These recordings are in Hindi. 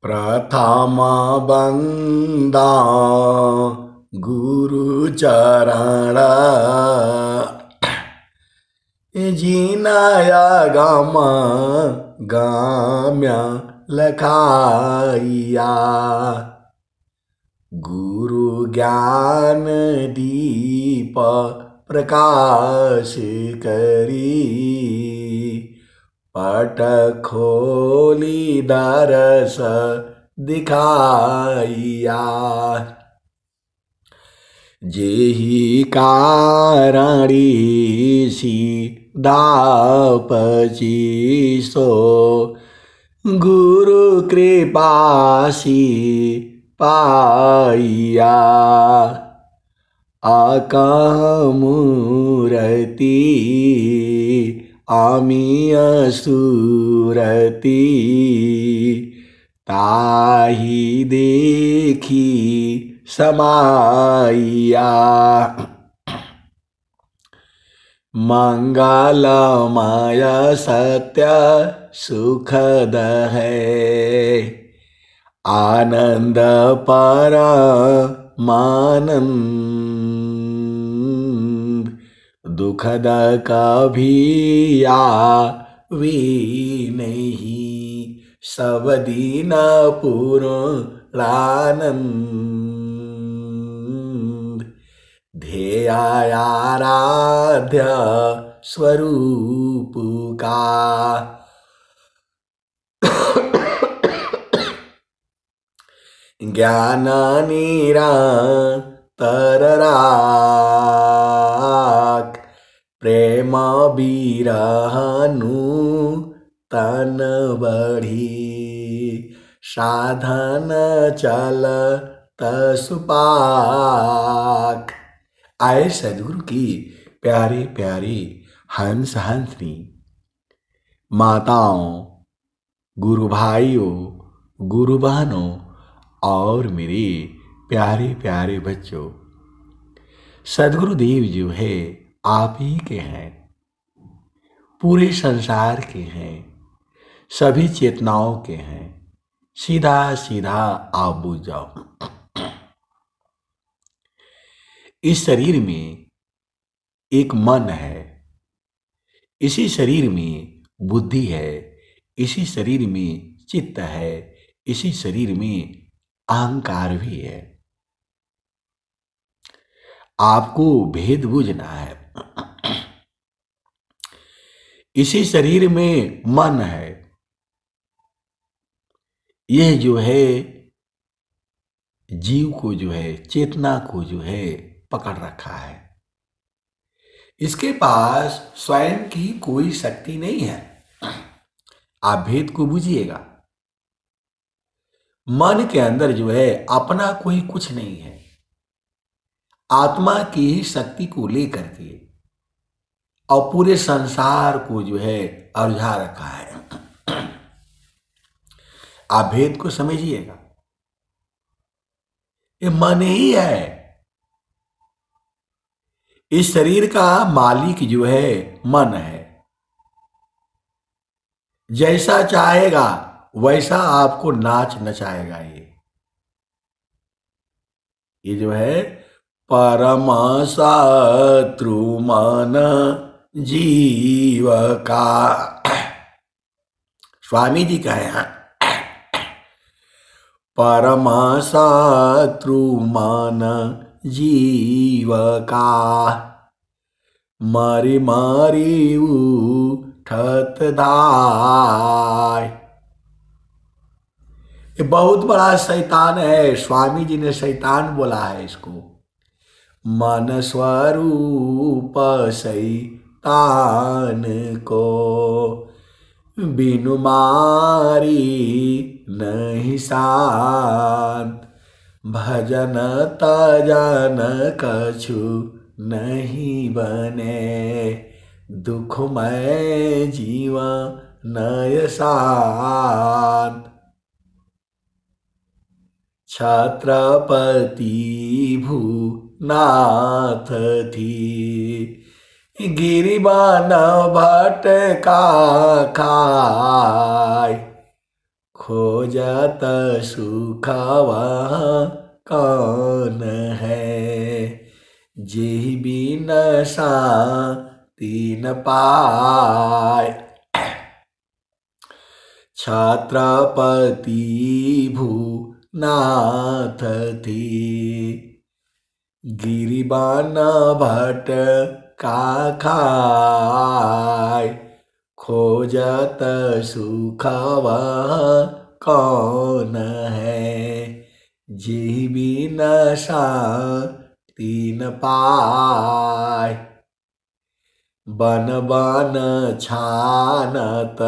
प्रथम बंदा गुरु चरण जिनाया गम गाम्य लखाइया गुरु ज्ञान दीप प्रकाश करी पट खोली दरस दिखाइया जेहि कारणी दापची सो गुरु कृपासी पाइया अकमूरति आमिय सुरति ताहि देखी समाइया मंगलमय सत्य सुखद है आनंद परमानंद दुखद कभी आवी नहीं सब दीन पूर्णानंद ध्येयाराध्य स्वरूप का ज्ञान निरंतर राख प्रेम बिरहनु तन बढ़ी साधन चल तसुपाक। आए सदगुरु की प्यारे प्यारे हंस हंसनी माताओं, गुरु भाइयों, गुरु बहनों और मेरे प्यारे प्यारे बच्चों, सदगुरुदेव जो है आप ही के हैं, पूरे संसार के हैं, सभी चेतनाओं के हैं। सीधा सीधा आप बुझ जाओ। इस शरीर में एक मन है, इसी शरीर में बुद्धि है, इसी शरीर में चित्त है, इसी शरीर में अहंकार भी है। आपको भेद बुझना है। इसी शरीर में मन है, यह जो है जीव को जो है, चेतना को जो है पकड़ रखा है। इसके पास स्वयं की कोई शक्ति नहीं है। आप भेद को बुझिएगा। मन के अंदर जो है अपना कोई कुछ नहीं है, आत्मा की ही शक्ति को लेकर के और पूरे संसार को जो है उलझा रखा है। आप भेद को समझिएगा। ये मन ही है। इस शरीर का मालिक जो है मन है। जैसा चाहेगा वैसा आपको नाच नचाएगा। ये जो है परम शत्रु मन जीव का। स्वामी जी कहे हैं परम शत्रु मन जीव का मारी मारी उठत धाय। ये बहुत बड़ा शैतान है। स्वामी जी ने शैतान बोला है इसको। मन स्वरूप शैतान को बिनु मारी नहीं शांत। भजन तजन कछु नहीं बने दुखमय जीवन नय शांत। छत्रपति भूनाथ थी गिरिबान भटका खाय। खोजत सुख वह कौन है, जेहि बिन शांति न पाए। छत्रपति भूनाथ थी, गिरिबान भट्ट का खाय। खोजत सुख वह कौन है, जेहि बिन शांति न पाए। बन बन छानत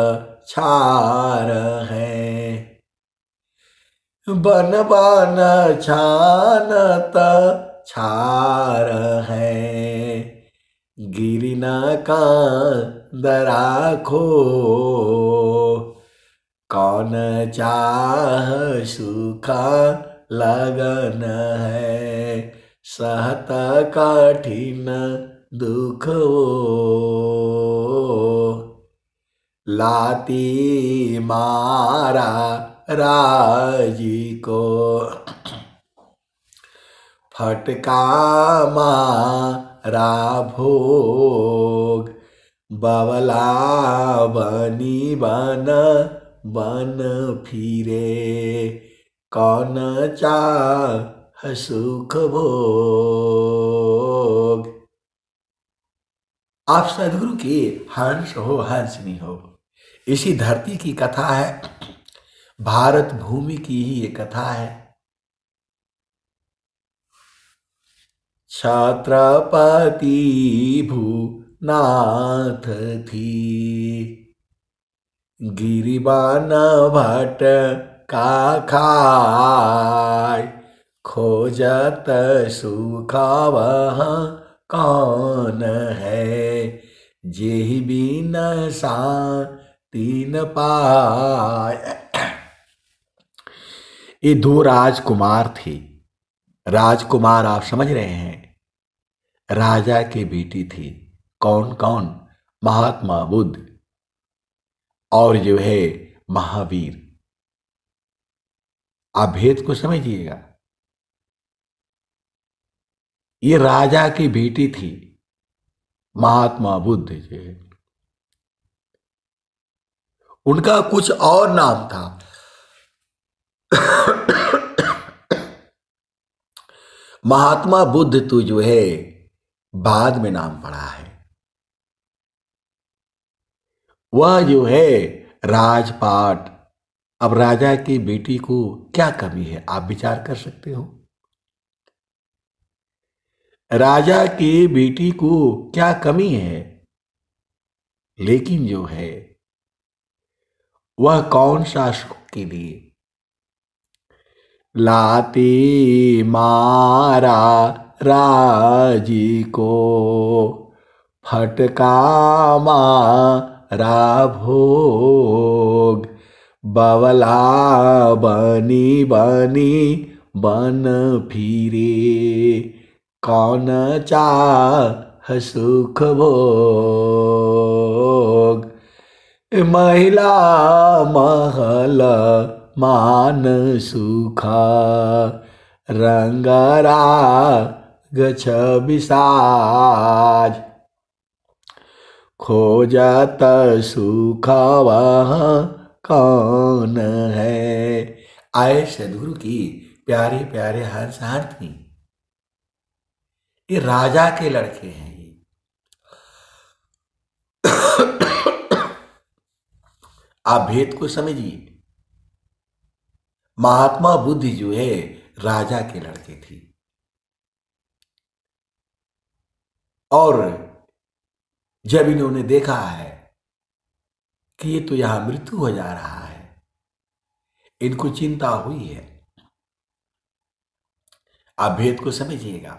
छार है, बन बन छानत छार है। गिरि न राखो, कौन चाह सुख लगन है। सहत कठिन दुख लाती मारा राजी को। फटका मारा भोग, बवला बनी बन बन फिरे। कौन चाह सुख भोग। आप सदगुरु के हंस हो हंसनी हो। इसी धरती की कथा है, भारत भूमि की ही ये कथा है। छत्रपति भूनाथ थी, गिरिबान भट्ट का खाय। खोजत सुख वह कौन है, जेहि बिन शांति न पाए। ये दो राजकुमार थे। राजकुमार आप समझ रहे हैं, राजा की बेटी थी। कौन कौन? महात्मा बुद्ध और जो है महावीर। आप भेद को समझिएगा। ये राजा की बेटी थी, महात्मा बुद्ध जो है। उनका कुछ और नाम था। महात्मा बुद्ध तो जो है बाद में नाम पड़ा है। वह जो है राजपाट। अब राजा की बेटी को क्या कमी है, आप विचार कर सकते हो। राजा की बेटी को क्या कमी है, लेकिन जो है वह कौन सा सुख के लिए। लाती मारा राजी को, फटका मारा भोग। बवला बनी बनी बन फिरे। कौन चाह सुख भोग। महिला महल मान सुखा, रंगरा गछ विसाज। खोजत सुख वह कौन है। आए सदगुरु की प्यारे प्यारे हंस हारनी। ये राजा के लड़के हैं। आप भेद को समझिए। महात्मा बुद्ध जो है राजा के लड़के थे, और जब इन्होंने देखा है कि ये तो यहां मृत्यु हो जा रहा है, इनको चिंता हुई है। आप भेद को समझिएगा।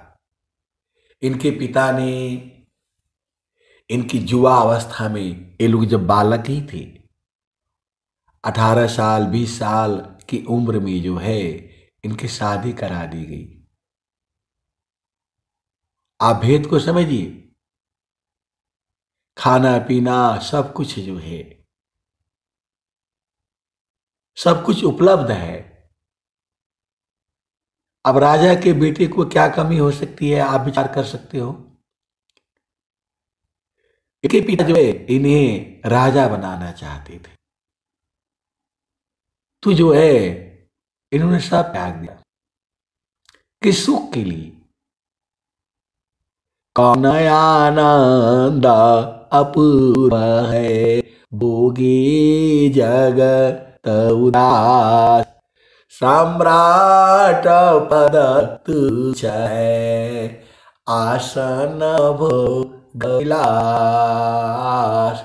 इनके पिता ने इनकी युवा अवस्था में, ये लोग जब बालक ही थे, 18 साल 20 साल की उम्र में जो है इनकी शादी करा दी गई। आप भेद को समझिए। खाना पीना सब कुछ जो है सब कुछ उपलब्ध है। अब राजा के बेटे को क्या कमी हो सकती है, आप विचार कर सकते हो। इनके पिता जो है इन्हें राजा बनाना चाहते थे, तो जो है इन्होंने सब त्याग दिया किस सुख के लिए। कौन आनंद अपूर्व है, भोगी जगत उदास, सम्राट पद तुच्छ है, आसन भोग विलास।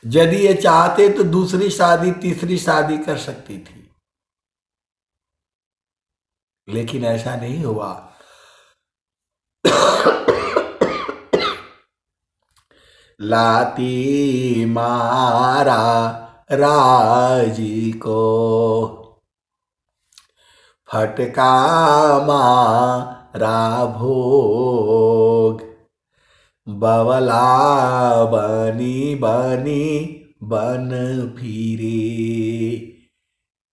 यदि ये चाहते तो दूसरी शादी तीसरी शादी कर सकती थी, लेकिन ऐसा नहीं हुआ। लाती मारा राजी को, फटका मारा भोग, बवला बनी बनी बन फिरे,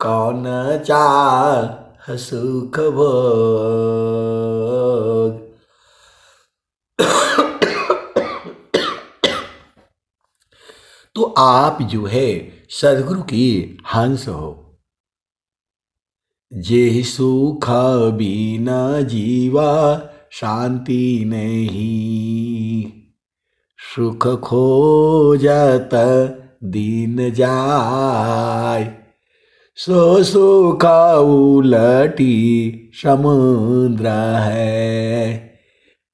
कौन चाह सुख भोग। तो आप जो है सदगुरु की हंस हो। जे सुख बिना जीवा शांति नहीं, सुख खोजत दिन जाय, सो सुख उलटी समुद्र है,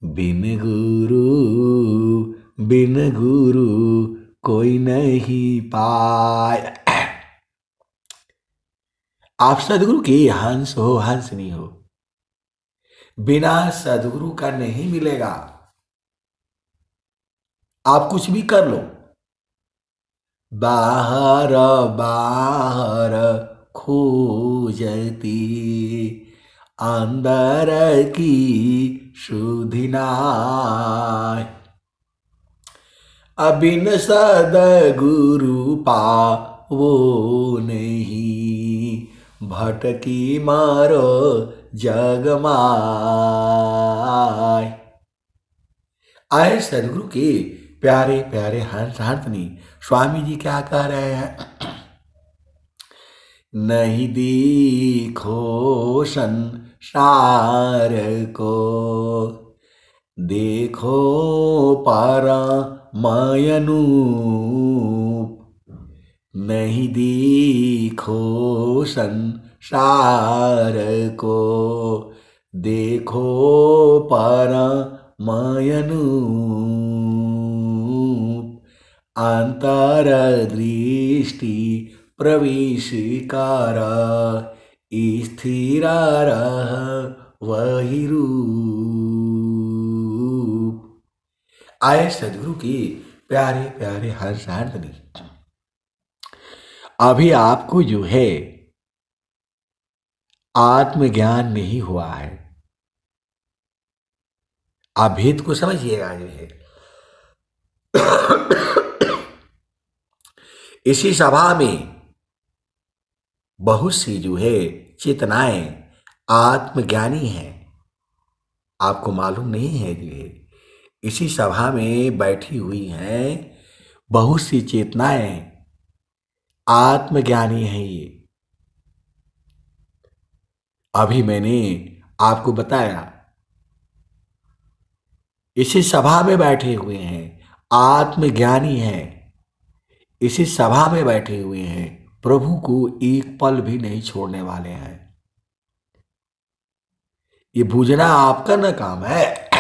बिन गुरु कोई नहीं पाए। आप सदगुरु के हंस हो, हंस नहीं हो। बिना सदगुरु का नहीं मिलेगा। आप कुछ भी कर लो, बाहर बाहर खोजती, अंदर की सुधि नाय। अबिन सदगुरु पावो नहीं, भटकी मारो जग माय। आए सदगुरु के प्यारे प्यारे हंसनी स्वामी जी क्या कह रहे हैं। नहीं देखो संसार को, देखो परमयनूप, नहीं देखो संसार को, देखो परमयनूप, अंतरदृष्टि प्रवेश कर, स्थिर रह वही रूप। आए सदगुरु की प्यारे प्यारे हर्षार्धनी, अभी आपको जो है आत्मज्ञान नहीं हुआ है। आप भेद को समझिएगा जो है। इसी सभा में बहुत सी जो है चेतनाएं आत्मज्ञानी हैं, आपको मालूम नहीं है जो है। इसी सभा में बैठी हुई हैं बहुत सी चेतनाएं आत्मज्ञानी हैं। ये अभी मैंने आपको बताया, इसी सभा में बैठे हुए हैं आत्मज्ञानी हैं, इसी सभा में बैठे हुए हैं, प्रभु को एक पल भी नहीं छोड़ने वाले हैं। ये बूझना आपका न काम है।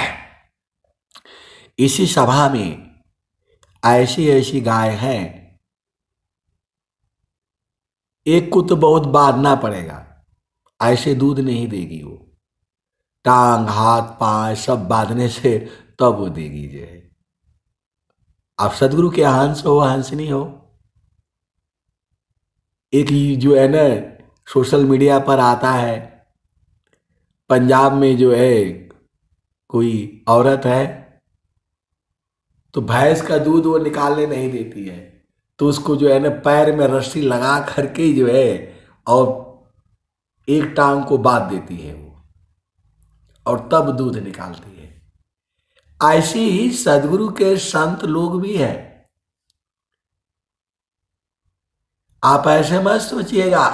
इसी सभा में ऐसी ऐसी गाय हैं, एक को तो बहुत बांधना पड़ेगा, ऐसे दूध नहीं देगी वो। टांग हाथ पांव सब बांधने से तब वो देगी जो है। आप सदगुरु के हंस हो, हंसनी हो। एक जो है ना सोशल मीडिया पर आता है, पंजाब में जो है कोई औरत है तो भैंस का दूध वो निकालने नहीं देती है, तो उसको जो है ना पैर में रस्सी लगा करके जो है और एक टांग को बांध देती है वो, और तब दूध निकालती है। ऐसे ही सदगुरु के संत लोग भी हैं। आप ऐसे मत सोचिएगा,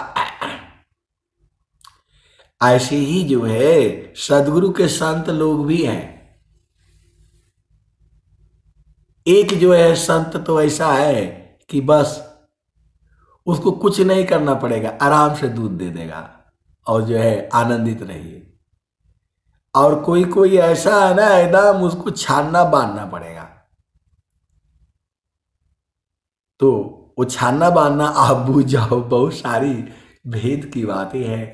ऐसे ही जो है सदगुरु के संत लोग भी हैं। एक जो है संत तो ऐसा है कि बस उसको कुछ नहीं करना पड़ेगा, आराम से दूध दे देगा और जो है आनंदित रहिए। और कोई कोई ऐसा है ना, एकदम उसको छानना बांधना पड़ेगा। तो वो छानना बांधना आप बूझ जाओ, बहुत सारी भेद की बातें हैं।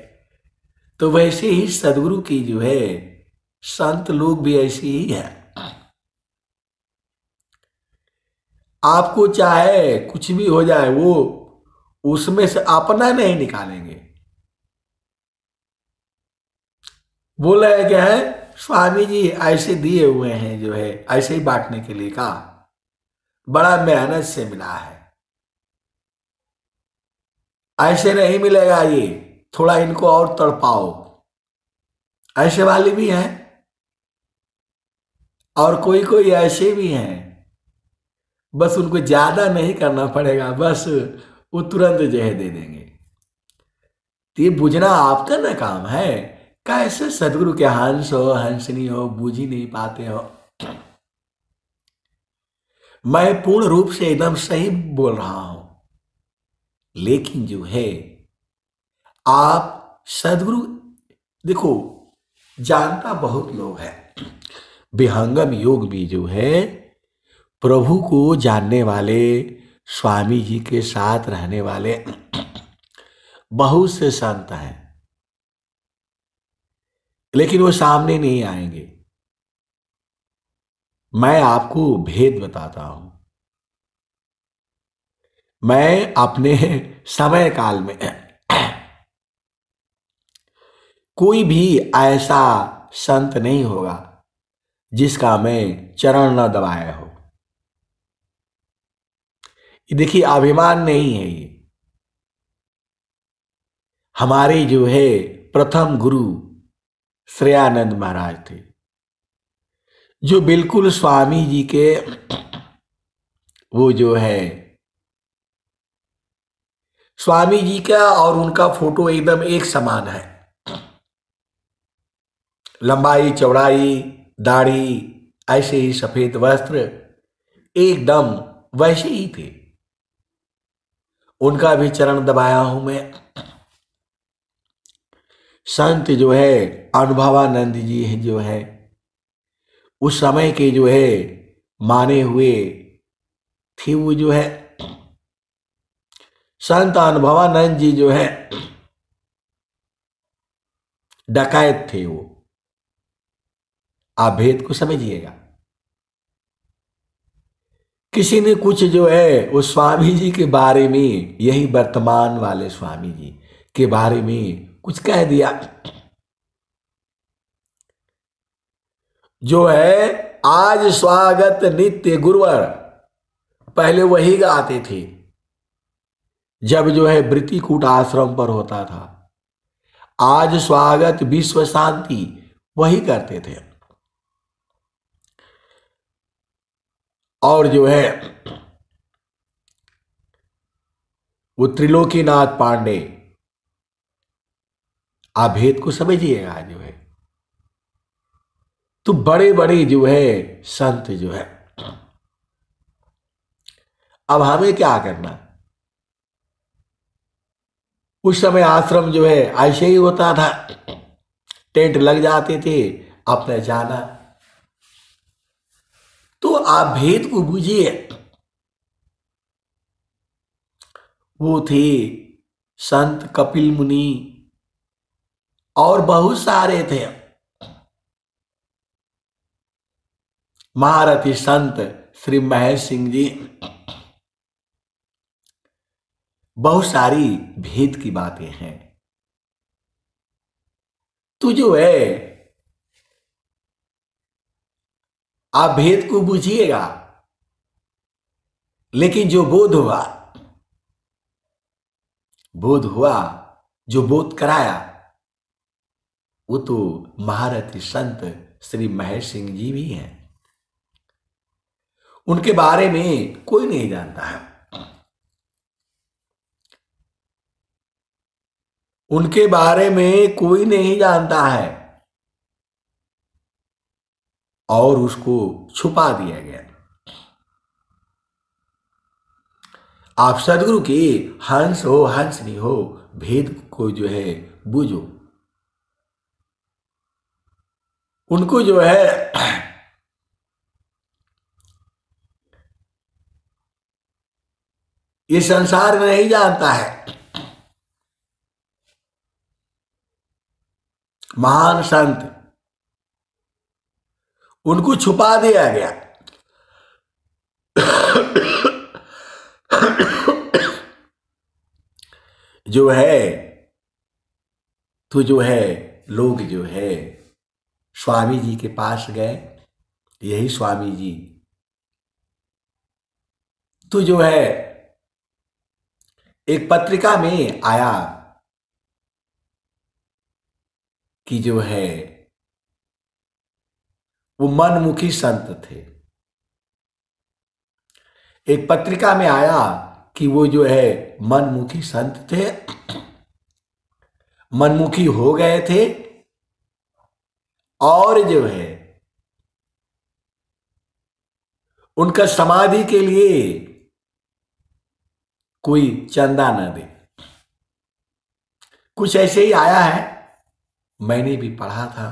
तो वैसे ही सदगुरु की जो है संत लोग भी ऐसे ही है। आपको चाहे कुछ भी हो जाए, वो उसमें से अपना नहीं निकालेंगे। बोला है क्या है, स्वामी जी ऐसे दिए हुए हैं, जो है ऐसे ही बांटने के लिए कहा, बड़ा मेहनत से मिला है, ऐसे नहीं मिलेगा ये, थोड़ा इनको और तड़पाओ। ऐसे वाले भी हैं, और कोई कोई ऐसे भी हैं, बस उनको ज्यादा नहीं करना पड़ेगा, बस वो तुरंत जो है दे देंगे। तो ये बुझना आपका ना काम है। कैसे सदगुरु के हंस हो हंसनी हो, बूझ ही नहीं पाते हो। मैं पूर्ण रूप से एकदम सही बोल रहा हूं, लेकिन जो है आप सदगुरु, देखो जानता बहुत लोग हैं, विहंगम योग भी जो है प्रभु को जानने वाले, स्वामी जी के साथ रहने वाले बहुत से संत हैं, लेकिन वो सामने नहीं आएंगे। मैं आपको भेद बताता हूं। मैं अपने समय काल में कोई भी ऐसा संत नहीं होगा जिसका मैं चरण न दबाया हो। ये देखिए अभिमान नहीं है, ये हमारे जो है प्रथम गुरु श्रेयानंद महाराज थे, जो बिल्कुल स्वामी जी के वो जो है स्वामी जी का और उनका फोटो एकदम एक समान है, लंबाई चौड़ाई दाढ़ी, ऐसे ही सफेद वस्त्र, एकदम वैसे ही थे। उनका भी चरण दबाया हूं मैं। संत जो है अनुभवानंद जी जो है उस समय के जो है माने हुए थे, वो जो है संत अनुभवानंद जी जो है डकैत थे वो। आप भेद को समझिएगा। किसी ने कुछ जो है वो स्वामी जी के बारे में, यही वर्तमान वाले स्वामी जी के बारे में कुछ कह दिया, जो है आज स्वागत नित्य गुरुवर, पहले वही गाते थे जब जो है वृत्तिकूट आश्रम पर होता था। आज स्वागत विश्व शांति वही करते थे। और जो है वो त्रिलोकीनाथ पांडे, आप भेद को समझिएगा जो है। तो बड़े बड़े जो है संत जो है, अब हमें क्या करना। उस समय आश्रम जो है ऐसे ही होता था, टेंट लग जाते थे, अपने जाना। तो आप भेद को बूझिए। वो थे संत कपिल मुनि और बहुत सारे थे, महारथी संत श्री महेश सिंह जी, बहुत सारी भेद की बातें हैं। तो जो है आप भेद को बूझिएगा, लेकिन जो बोध होगा बोध हुआ, जो बोध कराया वो तो महारथी संत श्री महेश सिंह जी भी हैं। उनके बारे में कोई नहीं जानता है। उनके बारे में कोई नहीं जानता है और उसको छुपा दिया गया। आप सदगुरु की हंस हो हंसनी हो, भेद को जो है बूझो। उनको जो है ये संसार नहीं जानता है। महान संत, उनको छुपा दिया गया। जो है तो जो है लोग जो है स्वामी जी के पास गए। यही स्वामी जी तो जो है एक पत्रिका में आया कि जो है वो मनमुखी संत थे। एक पत्रिका में आया कि वो जो है मनमुखी संत थे, मनमुखी हो गए थे और जो है उनका समाधि के लिए कोई चंदा न दे। कुछ ऐसे ही आया है, मैंने भी पढ़ा था।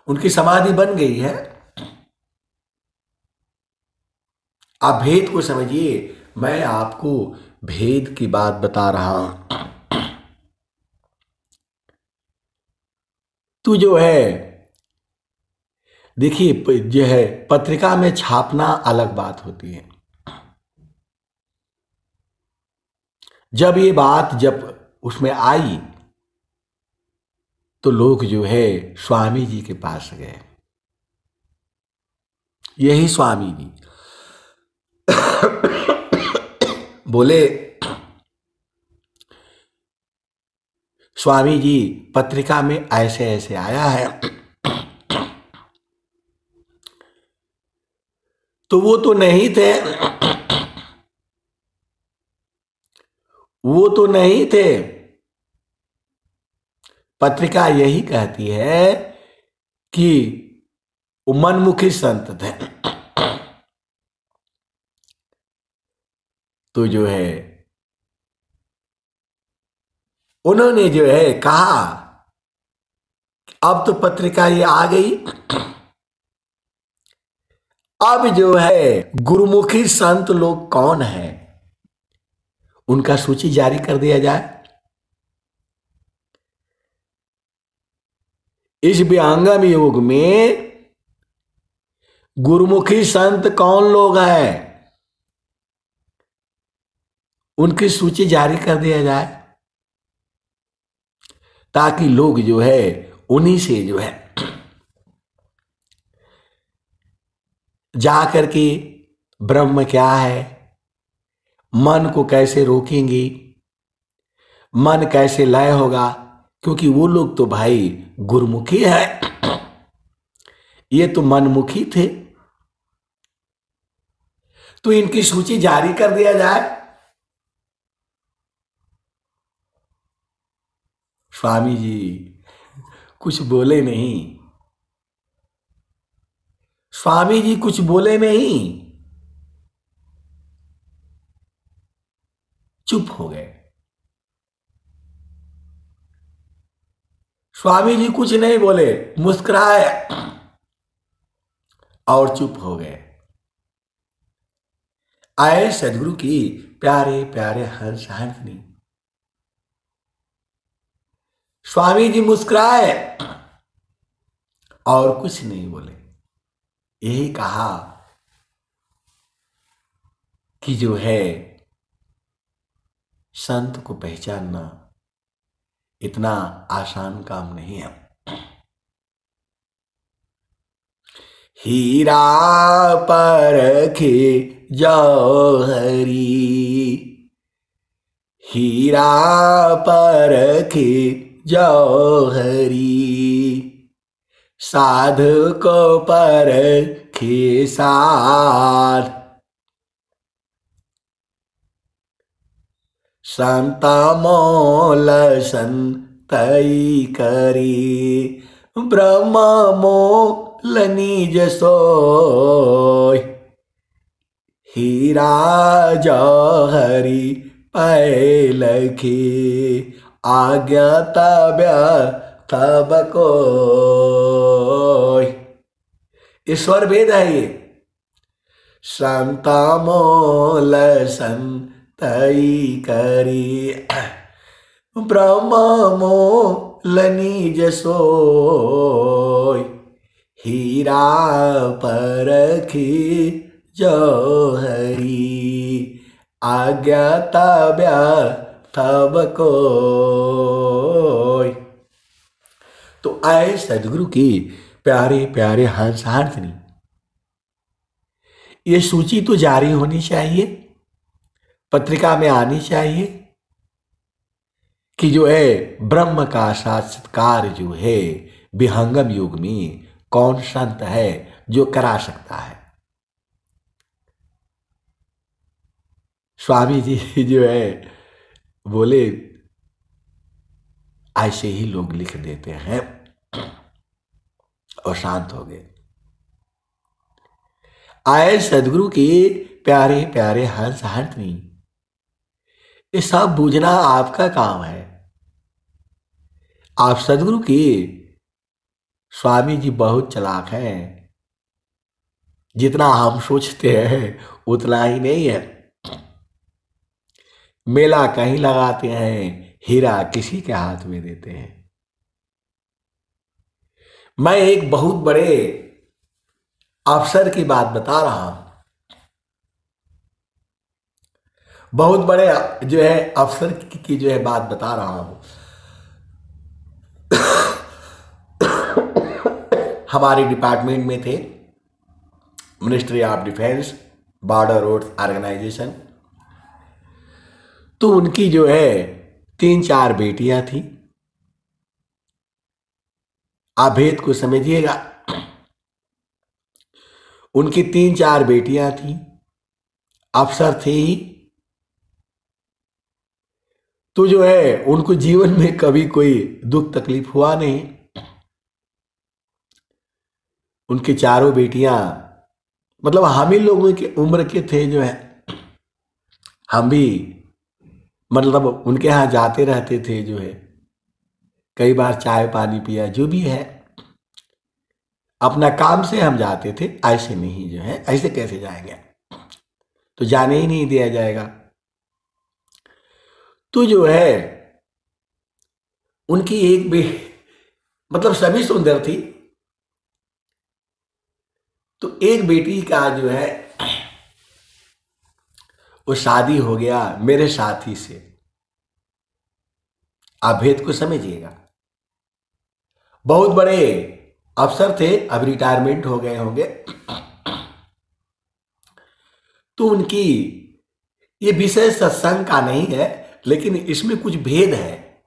उनकी समाधि बन गई है। आप भेद को समझिए, मैं आपको भेद की बात बता रहा हूं। तो जो है देखिए, जो है पत्रिका में छापना अलग बात होती है। जब उसमें आई तो लोग जो है स्वामी जी के पास गए। यही स्वामी जी बोले, स्वामी जी पत्रिका में ऐसे ऐसे आया है। तो वो तो नहीं थे, वो तो नहीं थे। पत्रिका यही कहती है कि वो मनमुखी संत थे। तो जो है उन्होंने जो है कहा, अब तो पत्रिका ये आ गई, अब जो है गुरुमुखी संत लोग कौन है उनका सूची जारी कर दिया जाए। इस विहंगम युग में गुरुमुखी संत कौन लोग हैं उनकी सूची जारी कर दिया जाए, ताकि लोग जो है उन्हीं से जो है जा करके ब्रह्म क्या है, मन को कैसे रोकेंगे, मन कैसे लय होगा। क्योंकि वो लोग तो भाई गुरुमुखी है, ये तो मनमुखी थे। तो इनकी सूची जारी कर दिया जाए। स्वामी जी कुछ बोले नहीं। स्वामी जी कुछ बोले नहीं, चुप हो गए। स्वामी जी कुछ नहीं बोले, मुस्कुराए और चुप हो गए। आए सदगुरु की प्यारे प्यारे हंस हंसनी। स्वामी जी मुस्कुराए और कुछ नहीं बोले। यही कहा कि जो है संत को पहचानना इतना आसान काम नहीं है। हीरा परखे जौहरी, हीरा परखी जौहरी, साधु को परखी साध, संत मोल संतई करी, ब्रह्म मोल निज सोय, हीरा जौहरी पैलखी, आज्ञा तब तब कोय। ईश्वर वेद है ये। संत मोल संतई करी, ब्रह्म मोल निज सोय, हीरा परखी जौहरी, आज्ञा तब तब कोय। तो आए सदगुरु की प्यारे प्यारे हंस हारनी, ये सूची तो जारी होनी चाहिए, पत्रिका में आनी चाहिए कि जो है ब्रह्म का साक्षात्कार जो है विहंगम युग में कौन संत है जो करा सकता है। स्वामी जी जो है बोले ऐसे ही लोग लिख देते हैं और शांत हो गए। आए सदगुरु के प्यारे प्यारे हंस हरनी, ये सब बूझना आपका काम है। आप सदगुरु के स्वामी जी बहुत चालाक हैं, जितना हम सोचते हैं उतना ही नहीं है। मेला कहीं लगाते हैं, हीरा किसी के हाथ में देते हैं। मैं एक बहुत बड़े अफसर की बात बता रहा हूं, बहुत बड़े जो है अफसर की जो है बात बता रहा हूं। हमारे डिपार्टमेंट में थे, ministry of defence, border roads organisation. तो उनकी जो है 3-4 बेटियां थी। आप भेद को समझिएगा, उनकी 3-4 बेटियां थी, अफसर थे ही। तो जो है उनको जीवन में कभी कोई दुख तकलीफ हुआ नहीं। उनकी चारों बेटियां मतलब हम ही लोगों की उम्र के थे जो है, हम भी मतलब उनके यहाँ जाते रहते थे जो है, कई बार चाय पानी पिया, जो भी है अपना काम से हम जाते थे। ऐसे नहीं जो है, ऐसे कैसे जाएंगे, तो जाने ही नहीं दिया जाएगा। तो जो है उनकी एक भी मतलब सभी सुंदर थी। तो एक बेटी का जो है वो शादी हो गया मेरे साथी से। आप भेद को समझिएगा, बहुत बड़े अफसर थे, अब रिटायरमेंट हो गए होंगे। तो उनकी ये विषय सत्संग का नहीं है, लेकिन इसमें कुछ भेद है।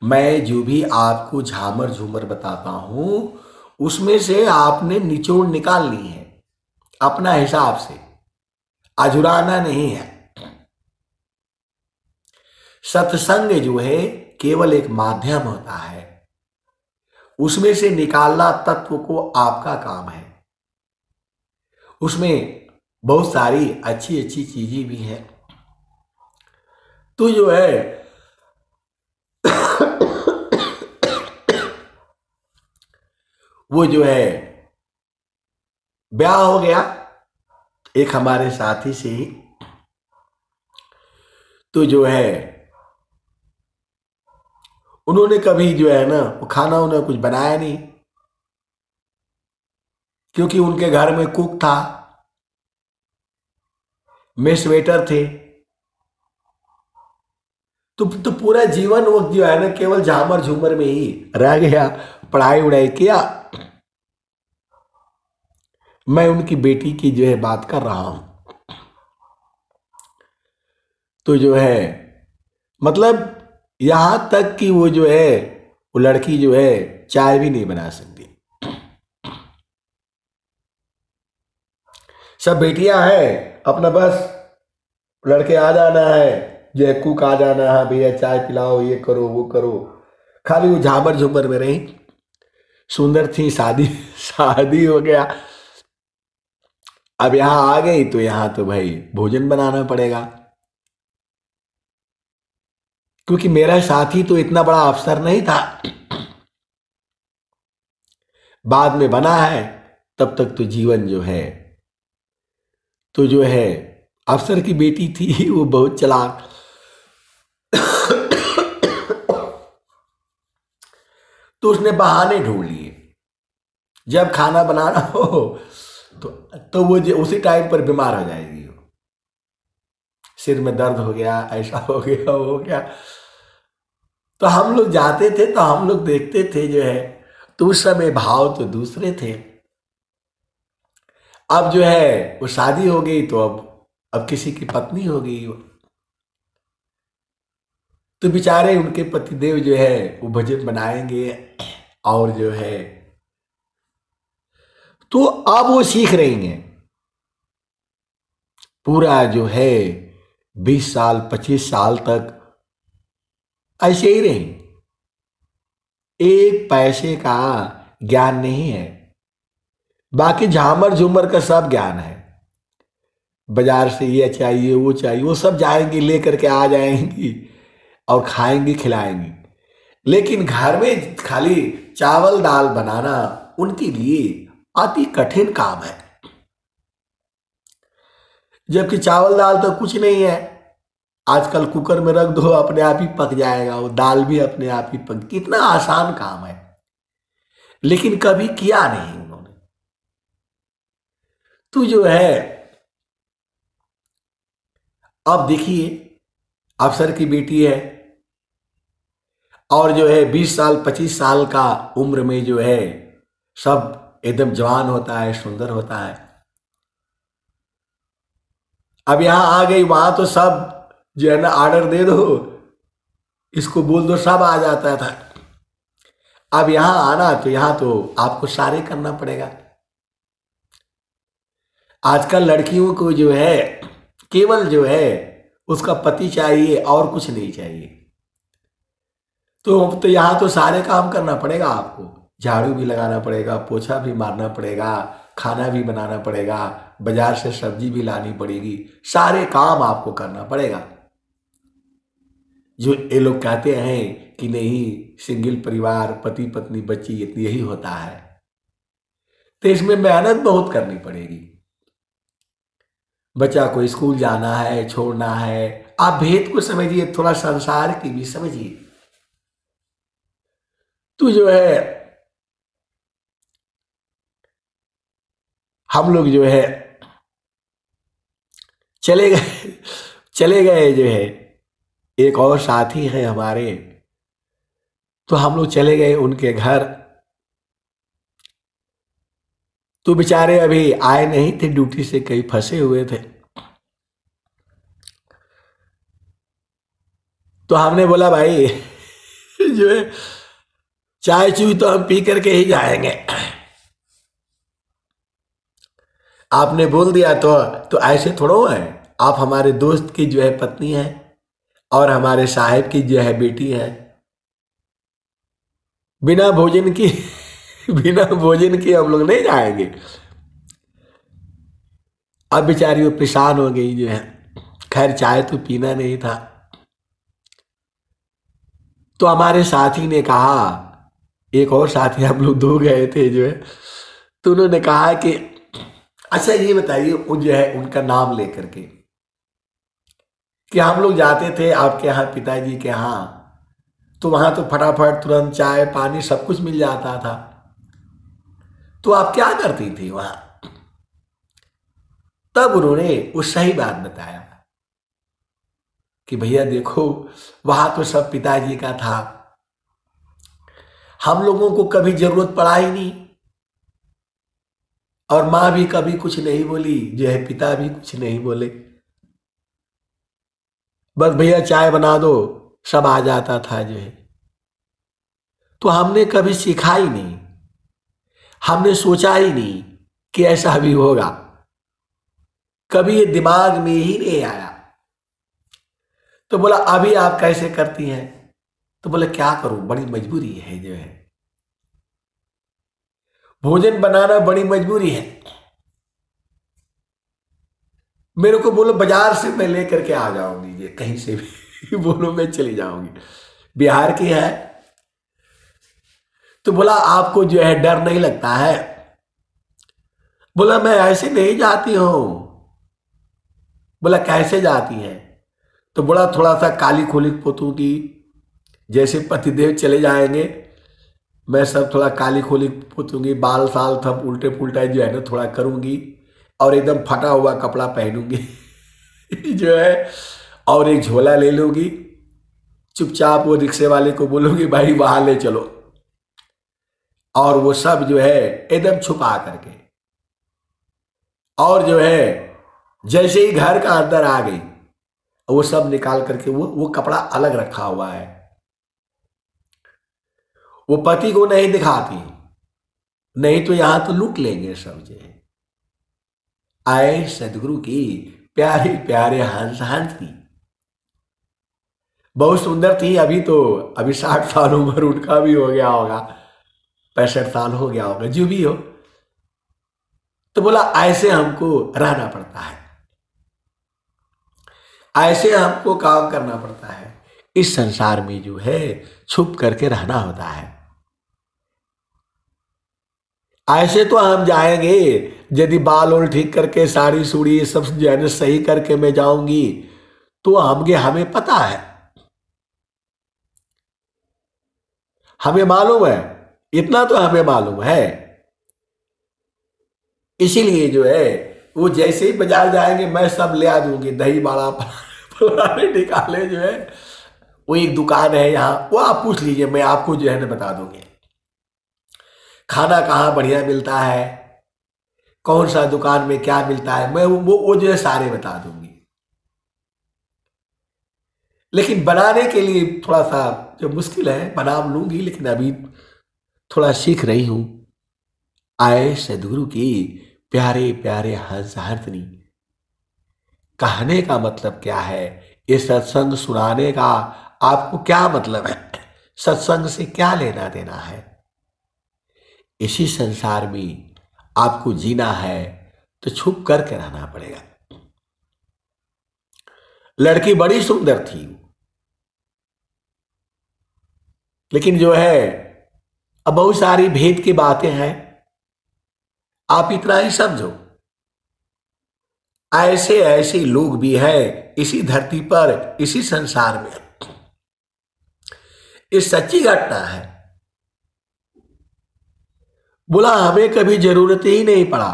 मैं जो भी आपको झामर झूमर बताता हूं उसमें से आपने निचोड़ निकालनी है अपना हिसाब से, अजुराना नहीं है। सत्संग जो है केवल एक माध्यम होता है, उसमें से निकालना तत्व को आपका काम है। उसमें बहुत सारी अच्छी अच्छी चीजें भी हैं। तो जो है वो जो है ब्याह हो गया एक हमारे साथी से ही। तो जो है उन्होंने कभी जो है ना वो खाना उन्होंने कुछ बनाया नहीं, क्योंकि उनके घर में कुक था, मेस वेटर थे। तो पूरा जीवन वो जो है ना केवल झामर झूमर में ही रह गया, पढ़ाई उड़ाई किया। मैं उनकी बेटी की जो है बात कर रहा हूं। तो जो है मतलब यहां तक कि वो जो है, वो लड़की जो है चाय भी नहीं बना सकती। सब बेटियां हैं अपना, बस लड़के आ जाना है, जो है कुक आ जाना है, भैया चाय पिलाओ, ये करो वो करो। खाली वो झाबर झूमर में रही, सुंदर थी, शादी शादी हो गया, अब यहां आ गई तो यहां तो भाई भोजन बनाना पड़ेगा। क्योंकि मेरा साथी तो इतना बड़ा अफसर नहीं था, बाद में बना है, तब तक तो जीवन जो है, तो जो है अफसर की बेटी थी वो बहुत चालाक। तो उसने बहाने ढूंढ लिए, जब खाना बनाना हो तो वो उसी टाइम पर बीमार हो जाएगी, वो सिर में दर्द हो गया, ऐसा हो गया, वो हो गया। तो हम लोग जाते थे तो हम लोग देखते थे जो है, तो उस समय भाव तो दूसरे थे। अब जो है वो शादी हो गई तो अब किसी की पत्नी हो गई, तो बेचारे उनके पतिदेव जो है वो भोजन बनाएंगे, और जो है तो अब वो सीख रही हैं। पूरा जो है 20 साल 25 साल तक ऐसे ही रही, एक पैसे का ज्ञान नहीं है, बाकी झामर झूमर का सब ज्ञान है। बाजार से ये चाहिए वो चाहिए, वो सब जाएंगी लेकर के आ जाएंगी और खाएंगी खिलाएंगी, लेकिन घर में खाली चावल दाल बनाना उनके लिए अति कठिन काम है। जबकि चावल दाल तो कुछ नहीं है, आजकल कुकर में रख दो अपने आप ही पक जाएगा, वो दाल भी अपने आप ही पक, कितना आसान काम है, लेकिन कभी किया नहीं उन्होंने। तो जो है अब देखिए, अफसर की बेटी है, और जो है 20 साल 25 साल का उम्र में जो है सब एकदम जवान होता है, सुंदर होता है। अब यहां आ गई, वहां तो सब जो है ना ऑर्डर दे दो, इसको बोल दो, सब आ जाता था। अब यहां आना तो यहां तो आपको सारे करना पड़ेगा। आजकल लड़कियों को जो है केवल जो है उसका पति चाहिए और कुछ नहीं चाहिए। तो यहां तो सारे काम करना पड़ेगा आपको, झाड़ू भी लगाना पड़ेगा, पोछा भी मारना पड़ेगा, खाना भी बनाना पड़ेगा, बाजार से सब्जी भी लानी पड़ेगी, सारे काम आपको करना पड़ेगा। जो ये लोग कहते हैं कि नहीं सिंगल परिवार पति पत्नी बच्ची यही होता है, तो इसमें मेहनत बहुत करनी पड़ेगी। बच्चा को स्कूल जाना है, छोड़ना है, आप भेद को समझिए, थोड़ा संसार की भी समझिए। तो जो है हम लोग जो है चले गए चले गए जो है, एक और साथी है हमारे, तो हम लोग चले गए उनके घर। तो बेचारे अभी आए नहीं थे, ड्यूटी से कहीं फंसे हुए थे। तो हमने बोला भाई जो है चाय चुई तो हम पी करके ही जाएंगे, आपने बोल दिया तो ऐसे थोड़ा है। आप हमारे दोस्त की जो है पत्नी है, और हमारे साहब की जो है बेटी है, बिना भोजन की बिना भोजन की हम लोग नहीं जाएंगे। अब बेचारी वो परेशान हो गई जो है, खैर चाय तो पीना नहीं था। तो हमारे साथी ने कहा, एक और साथी हम लोग दो गए थे जो है, तो उन्होंने कहा कि अच्छा ये बताइए, वो जो है उनका नाम लेकर के, कि हम लोग जाते थे आपके यहाँ पिताजी के यहाँ, तो वहां तो फटाफट तुरंत चाय पानी सब कुछ मिल जाता था, तो आप क्या करती थी वहां? तब उन्होंने वो सही बात बताया कि भैया देखो, वहां तो सब पिताजी का था, हम लोगों को कभी जरूरत पड़ा ही नहीं, और माँ भी कभी कुछ नहीं बोली, जो है पिता भी कुछ नहीं बोले, बस भैया चाय बना दो, सब आ जाता था जो है। तो हमने कभी सीखा ही नहीं, हमने सोचा ही नहीं कि ऐसा भी होगा, कभी ये दिमाग में ही नहीं आया। तो बोला अभी आप कैसे करती हैं? तो बोले क्या करूं, बड़ी मजबूरी है जो है, भोजन बनाना बड़ी मजबूरी है। मेरे को बोलो बाजार से मैं लेकर के आ जाऊंगी, ये कहीं से भी बोलो मैं चली जाऊंगी, बिहार की है। तो बोला आपको जो है डर नहीं लगता है? बोला मैं ऐसे नहीं जाती हूं। बोला कैसे जाती हैं? तो बोला थोड़ा सा काली खोली पोतूंगी, जैसे पतिदेव चले जाएंगे मैं सब थोड़ा काली खोली पोतूंगी, बाल साल सब उल्टे पुल्टा जो है ना थोड़ा करूंगी, और एकदम फटा हुआ कपड़ा पहनूंगी जो है, और एक झोला ले लूंगी, चुपचाप वो रिक्शे वाले को बोलूंगी भाई वहां ले चलो, और वो सब जो है एकदम छुपा करके, और जो है जैसे ही घर का अंदर आ गई वो सब निकाल करके वो कपड़ा अलग रखा हुआ है, वो पति को नहीं दिखाती, नहीं तो यहां तो लूट लेंगे सब जो है। आए सदगुरु की प्यारे प्यारे हंस हंसती, बहुत सुंदर थी। अभी 60 साल उम्र उनका भी हो गया होगा, 65 साल हो गया होगा, जो भी हो। तो बोला ऐसे हमको रहना पड़ता है, ऐसे हमको काम करना पड़ता है, इस संसार में जो है छुप करके रहना होता है। ऐसे तो हम जाएंगे, यदि बाल और ठीक करके साड़ी सूड़ी ये सब जो है ना सही करके मैं जाऊंगी तो हमें पता है, हमें मालूम है, इतना तो हमें मालूम है। इसीलिए जो है वो जैसे ही बाजार जाएंगे मैं सब ले आ दूंगी, दही बड़ा फलाने निकाले जो है। वो एक दुकान है यहाँ, वो आप पूछ लीजिए, मैं आपको जो है ना बता दूंगी खाना कहाँ बढ़िया मिलता है, कौन सा दुकान में क्या मिलता है, मैं वो जो है सारे बता दूंगी। लेकिन बनाने के लिए थोड़ा सा जो मुश्किल है, बना लूंगी लेकिन अभी थोड़ा सीख रही हूं। आए सदगुरु की प्यारे प्यारे हंस हंसनी, कहने का मतलब क्या है, ये सत्संग सुनाने का आपको क्या मतलब है, सत्संग से क्या लेना देना है। इसी संसार में आपको जीना है तो छुप करके रहना पड़ेगा। लड़की बड़ी सुंदर थी, लेकिन जो है अब बहुत सारी भेद की बातें हैं, आप इतना ही समझो। ऐसे ऐसे लोग भी हैं इसी धरती पर, इसी संसार में, ये सच्ची घटना है। बोला हमें कभी जरूरत ही नहीं पड़ा,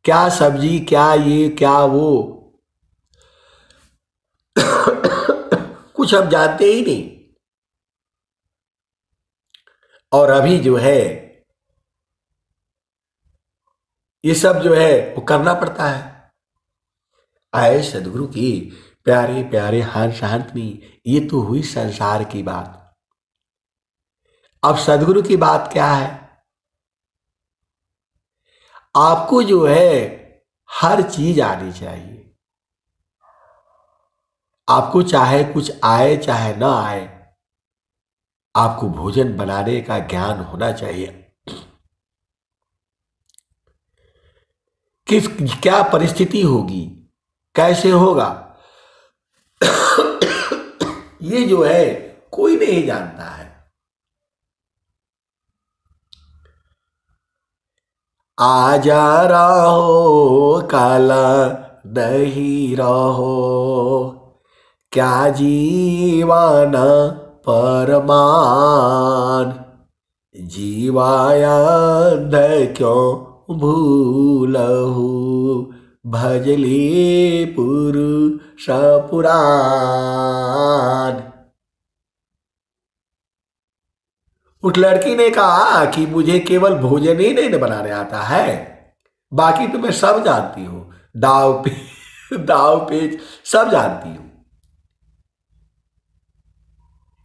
क्या सब्जी क्या ये क्या वो कुछ हम जानते ही नहीं, और अभी जो है ये सब जो है वो करना पड़ता है। आए सदगुरु की प्यारे प्यारे हंस हंसनी, ये तो हुई संसार की बात। अब सदगुरु की बात क्या है, आपको जो है हर चीज आनी चाहिए। आपको चाहे कुछ आए चाहे ना आए, आपको भोजन बनाने का ज्ञान होना चाहिए। किस क्या परिस्थिति होगी, कैसे होगा, ये जो है कोई नहीं जानता है। आजा रहो काला नहीं रहो, क्या जीवाना परमान, जीवाया अंध क्यों भूलहु, भजली पुरुष पुराण। उस लड़की ने कहा कि मुझे केवल भोजन ही नहीं बनाने आता है, बाकी तो मैं सब जानती हूं, दाव पे दाव पेच सब जानती हूं।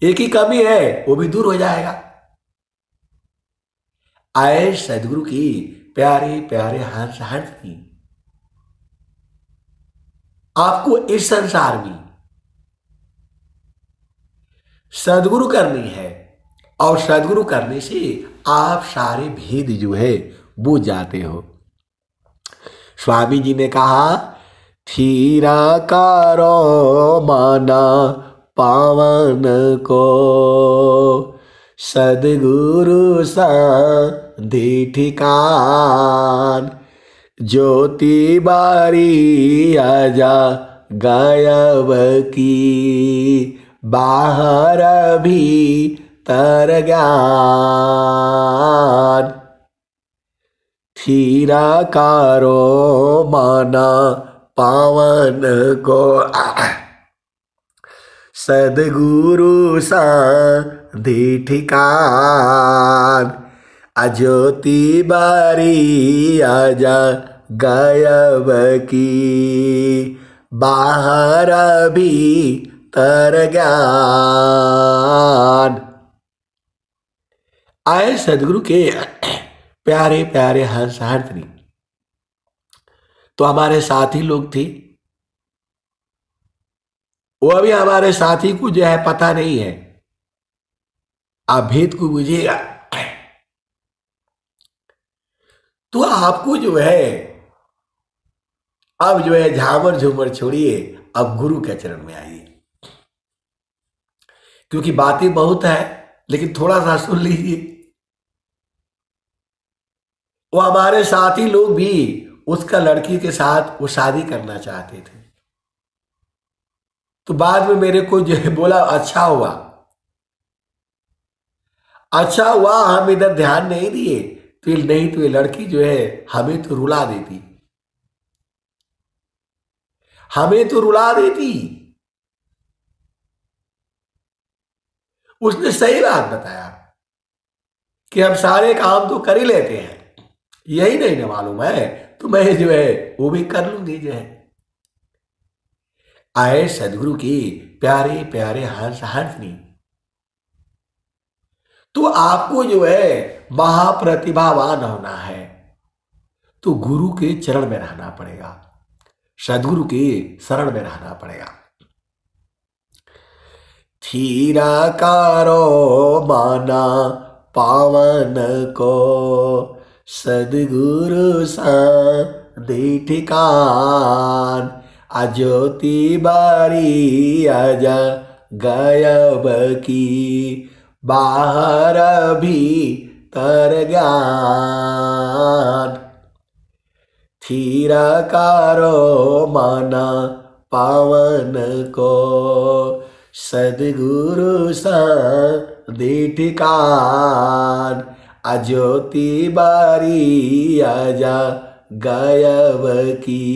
एक ही कमी है, वो भी दूर हो जाएगा। आए सदगुरु की प्यारे प्यारे हंस हंसनी, आपको इस संसार में सदगुरु करनी है, और सदगुरु करने से आप सारे भेद जो है बूझ जाते हो। स्वामी जी ने कहा, थीरा करो माना पावन को, सदगुरु संधि ठिकान, ज्योति बारी आजा गायब की, बाहर भीतर ज्ञान, थीरा कारो माना पावन को, सदगुरु संधि ठिकान, अज्योति बारी आजा गायब की, बाहर भीतर ज्ञान। आए सदगुरु के प्यारे प्यारे हंस हंसनी। तो हमारे साथी लोग थे, वो अभी हमारे साथी को जो है पता नहीं है, आप भेद को बुझिएगा तो आपको जो है अब जो है झामर झूमर छोड़िए, अब गुरु के चरण में आइए। क्योंकि बातें बहुत है, लेकिन थोड़ा सा सुन लीजिए। वो हमारे साथी लोग भी उसका लड़की के साथ वो शादी करना चाहते थे, तो बाद में मेरे को जो है बोला, अच्छा हुआ अच्छा हुआ हम इधर ध्यान नहीं दिए, तो नहीं तो ये लड़की जो है हमें तो रुला देती, हमें तो रुला देती। उसने सही बात बताया कि हम सारे काम तो कर ही लेते हैं, यही नहीं ना मालूम है तो मैं जो है वो भी कर लूंगी जो है। आए सदगुरु की प्यारे प्यारे हंस हंसनी। तो आपको जो है महाप्रतिभावान होना है, तो गुरु के चरण में रहना पड़ेगा, सदगुरु के शरण में रहना पड़ेगा। थीरा कारो माना पावन को, सदगुरु संधि ठिकान, अज्योति बारी आजा गायब की, बाहर भीतर ज्ञान, थीरा कारो माना पावन को, सदगुरु संधि ठिकान, अज्योति बारी आजा गायब की,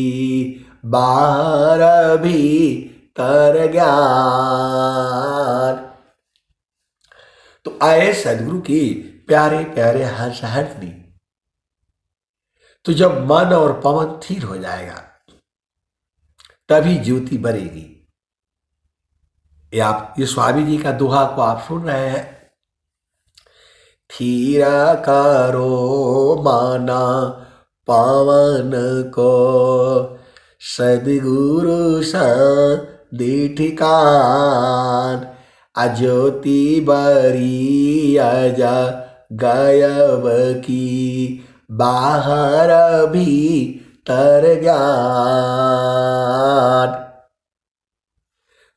बाहर भीतर ज्ञान। तो आए सदगुरु की प्यारे प्यारे हंस हंसनी। तो जब मन और पवन स्थिर हो जाएगा तभी ज्योति बनेगी। ये स्वामी जी का दोहा को आप सुन रहे हैं। थीरा करो माना पावन को, सदगुरु संधि ठिकान, अज्योति बरी आजा गायब की, बाहर भीतर ज्ञान।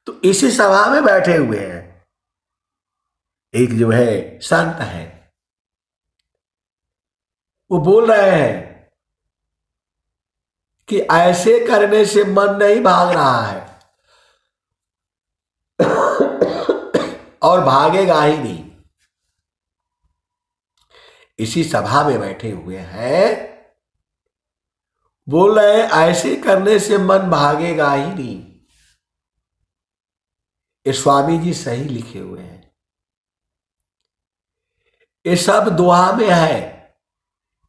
तो इसी सभा में बैठे हुए हैं, एक जो है संत है, वो बोल रहे हैं कि ऐसे करने से मन नहीं भाग रहा है और भागेगा ही नहीं। इसी सभा में बैठे हुए हैं, बोल रहे हैं ऐसे करने से मन भागेगा ही नहीं। ये स्वामी जी सही लिखे हुए हैं, ये सब दोहा में है,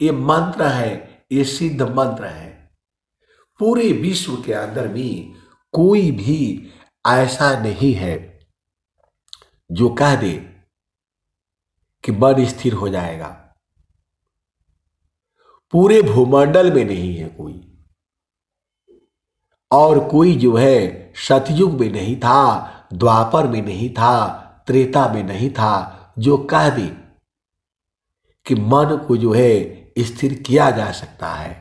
ये मंत्र है, ये सिद्ध मंत्र है। पूरे विश्व के अंदर भी कोई भी ऐसा नहीं है जो कह दे कि मन स्थिर हो जाएगा। पूरे भूमंडल में नहीं है कोई, और कोई जो है सतयुग में नहीं था, द्वापर में नहीं था, त्रेता में नहीं था, जो कह दे कि मन को जो है स्थिर किया जा सकता है।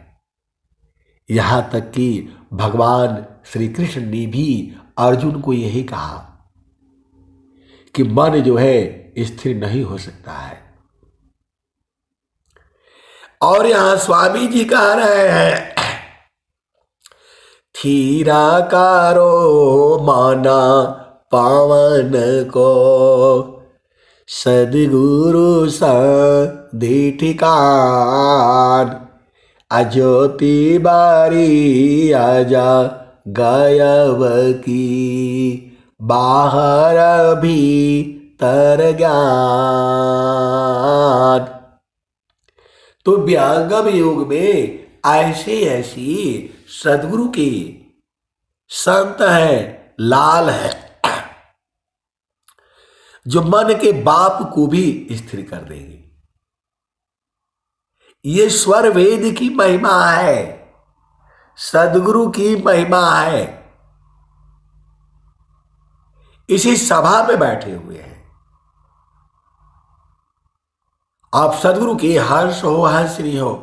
यहां तक कि भगवान श्री कृष्ण ने भी अर्जुन को यही कहा कि मन जो है स्थिर नहीं हो सकता है। और यहां स्वामी जी कह रहे हैं, थीरा कारो माना पावन को, सदगुरु सदी ठिकान, अज्योति बारी आजा गायब की, बाहर भीतर ज्ञान। तो व्यागम योग में ऐसे ऐसी सदगुरु के संत है, लाल है, जो मन के बाप को भी स्थिर कर देंगे। ये स्वर वेद की महिमा है, सदगुरु की महिमा है। इसी सभा में बैठे हुए हैं। आप सदगुरु के हर्ष हो हंसनी हो,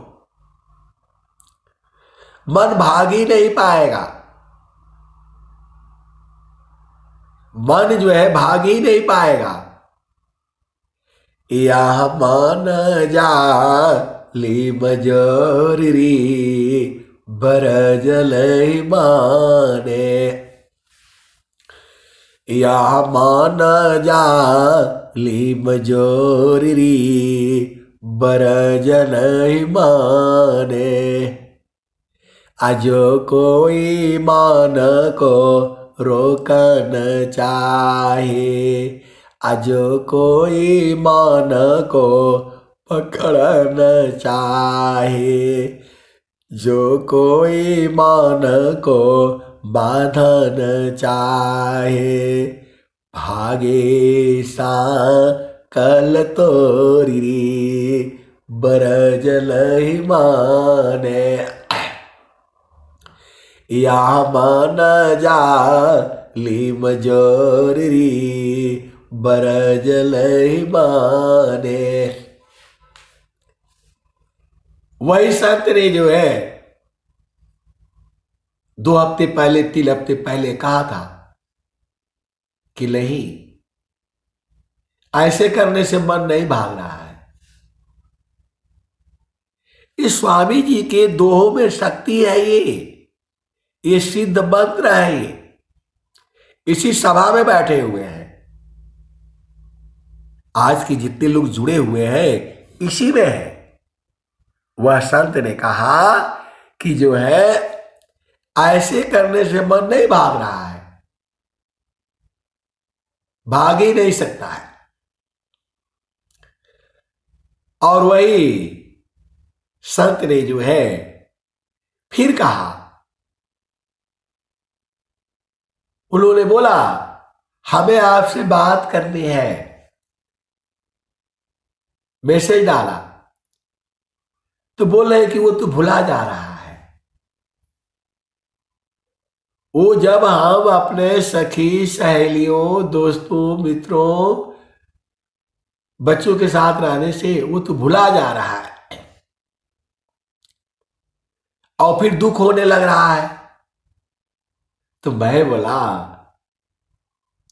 मन भाग ही नहीं पाएगा। मन जो है भाग ही नहीं पाएगा। यह मन जा ली मजोरी बरजल माने, यह मन जा ली मजोरी बरजल माने, अजो कोई मान को रोकन चाहे, अजो कोई मान को पकड़न चाहे, जो कोई मान को बांधन चाहे, भागे सा कल तोरी बरजल माने, या मन जा ली मजोरी बरजल माने। वही संत ने जो है 2 हफ्ते पहले 3 हफ्ते पहले कहा था कि नहीं, ऐसे करने से मन नहीं भाग रहा है। इस स्वामी जी के दोहों में शक्ति है। ये सिद्ध मंत्र है। ये इसी सभा में बैठे हुए हैं। आज के जितने लोग जुड़े हुए हैं इसी में है। वह संत ने कहा कि जो है ऐसे करने से मन नहीं भाग रहा है, भाग ही नहीं सकता है। और वही संत ने जो है फिर कहा, उन्होंने बोला हमें आपसे बात करनी है, मैसेज डाला तो बोल रहे कि वो तो भुला जा रहा है। वो जब हम अपने सखी सहेलियों दोस्तों मित्रों बच्चों के साथ रहने से वो तो भुला जा रहा है और फिर दुख होने लग रहा है। तो मैं बोला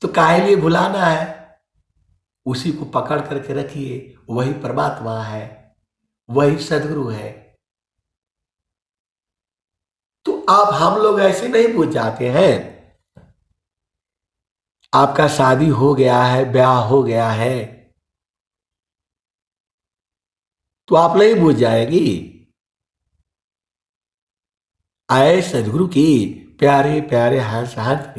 तो काहे लिए भुलाना है, उसी को पकड़ करके रखिए। वही परमात्मा है, वही सदगुरु है। तो आप हम लोग ऐसे नहीं पूछ जाते हैं। आपका शादी हो गया है, ब्याह हो गया है, तो आप नहीं पूछ जाएगी। आए सदगुरु की प्यारे प्यारे हंस हंस।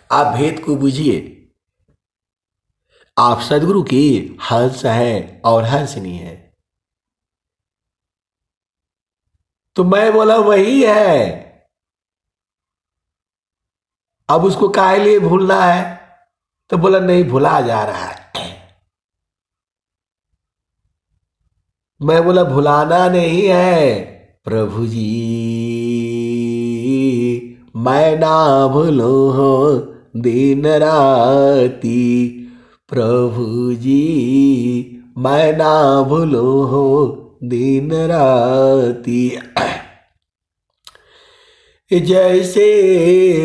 आप भेद को बुझिए। आप सदगुरु की हंस है और हंसनी है। तो मैं बोला वही है। अब उसको काहे लिए भूलना है? तो बोला नहीं भुला जा रहा है। मैं बोला भुलाना नहीं है प्रभु जी, मैं ना भूलू हो दिन राती, प्रभु जी मैं ना भूलू हो दिन राती। जैसे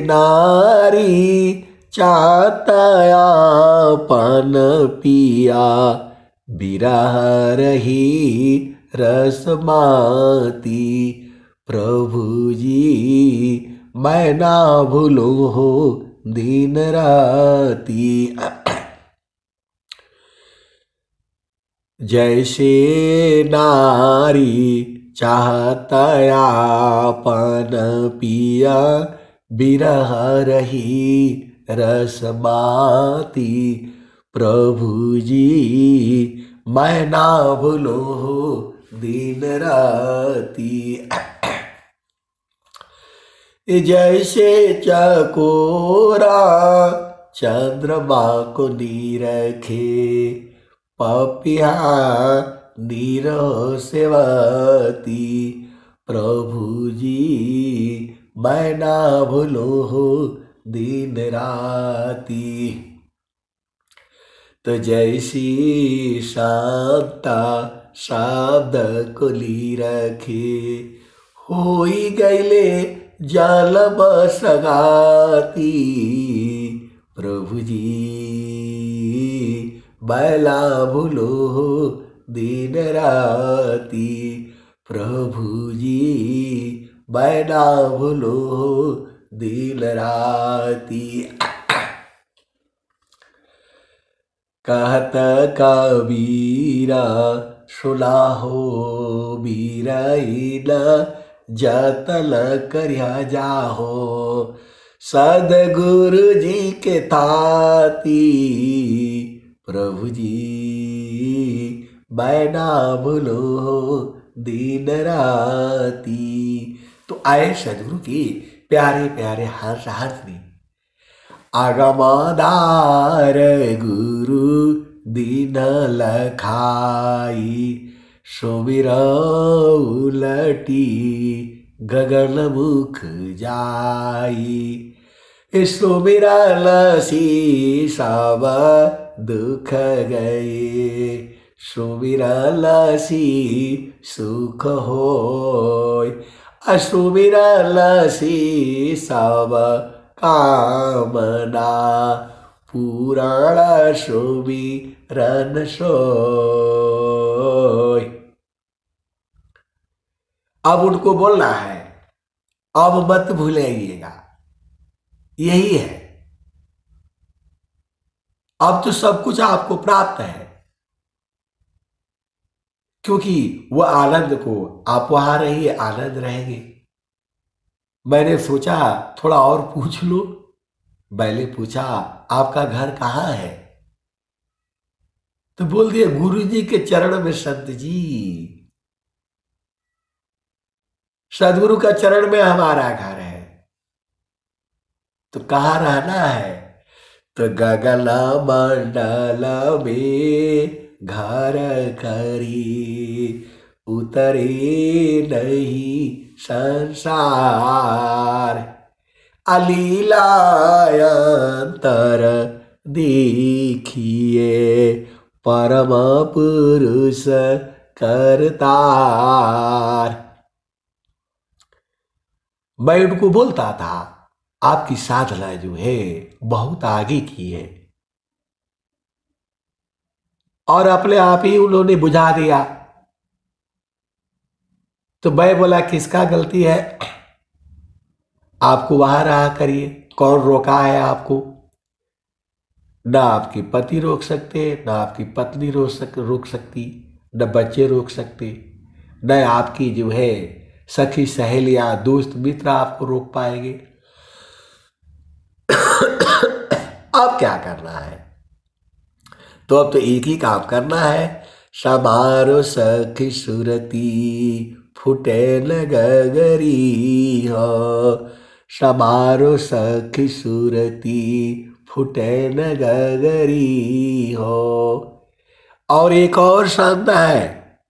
नारी चाहता आपन पिया, बिरह रही रसमाती, प्रभु जी मैं ना भूलू हो दिन राती। जैसे नारी चाहता आपन पिया, बिरह रही रसमाती, प्रभु जी मैं ना भूलू हो दिन राती। जैसे चकोरा चंद्रमा को नीरखे, पपिया नीरो सेवती, प्रभु जी मैं ना भूलू हो दिन राती। तो जैसी शांता शब्द को ली रखे, होई गईले जल बसगाती, प्रभु जी बैला भूलो हो दिन राती, प्रभु जी बैला भूलो हो दिन राती। कहत कबीरा सुना हो बीराइना, जतन करिया जाहो सदगुरु जी के ताती, प्रभु जी मैं ना भूलो हो दिन राती। तो आए सदगुरु की प्यारे प्यारे हर्ष ने आगमदार गुरु दीन लखाई, सुमिर उलटी गगन मुख जाई, सुमिरा लसी सब दुख गए, सुमिरा लसी सुख होय, सुमिरा लसी सब कामना, पुराण सुमिरन सोय। अब उनको बोलना है अब मत भूलिएगा, यही है। अब तो सब कुछ आपको प्राप्त है, क्योंकि वह आनंद को आप वहां रहिए, आनंद रहेंगे। मैंने सोचा थोड़ा और पूछ लो। मैंने पूछा आपका घर कहाँ है? तो बोल दिया गुरु जी के चरण में संत जी, सदगुरु का चरण में हमारा घर है। तो कहाँ रहना है? तो गगन मंडल में घर करी, उतरे नहीं संसार, अलीलायंतर देखिए परम पुरुष करतार। मैं उनको बोलता था आपकी साधना जो है बहुत आगे की है, और अपने आप ही उन्होंने बुझा दिया। तो मैं बोला किसका गलती है? आपको वहां रहा करिए, कौन रोका है आपको? ना आपके पति रोक सकते, ना आपकी पत्नी रोक सकती, न बच्चे रोक सकते, न आपकी जो है सखी सहेलियां दोस्त मित्र आपको रोक पाएंगे। अब क्या करना है? तो अब तो एक ही काम करना है, समारो सखी सुरती फुटे न गगरी हो, समारो सखी सुरती फुटे न गगरी हो। और एक और संत है,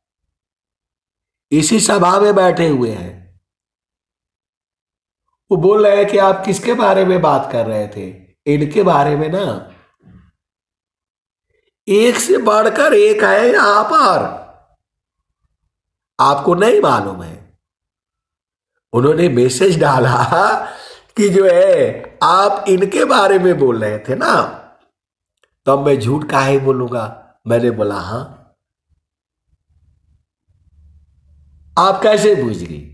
इसी सभा में बैठे हुए हैं। वो बोल रहे हैं कि आप किसके बारे में बात कर रहे थे? इनके बारे में ना। एक से बढ़कर एक है यहां पर, आपको नहीं मालूम है। उन्होंने मैसेज डाला कि जो है आप इनके बारे में बोल रहे थे ना, तब मैं झूठ काहे बोलूंगा। मैंने बोला हाँ। आप कैसे बूझ गई?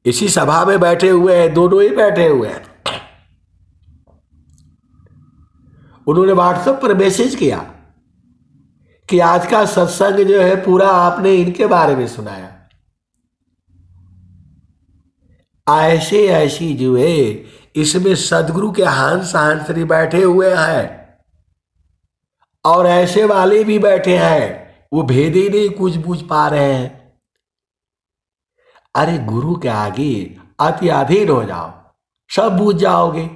इसी सभा में बैठे हुए हैं, दोनों ही बैठे हुए हैं। उन्होंने व्हाट्सएप पर मैसेज किया कि आज का सत्संग जो है पूरा आपने इनके बारे में सुनाया। ऐसे ऐसी जो है इसमें सदगुरु के हंस हंसरी बैठे हुए हैं और ऐसे वाले भी बैठे हैं, वो भेद ही नहीं कुछ बूझ पा रहे हैं। अरे गुरु के आगे अति अधीन हो जाओ, सब बूझ जाओगे।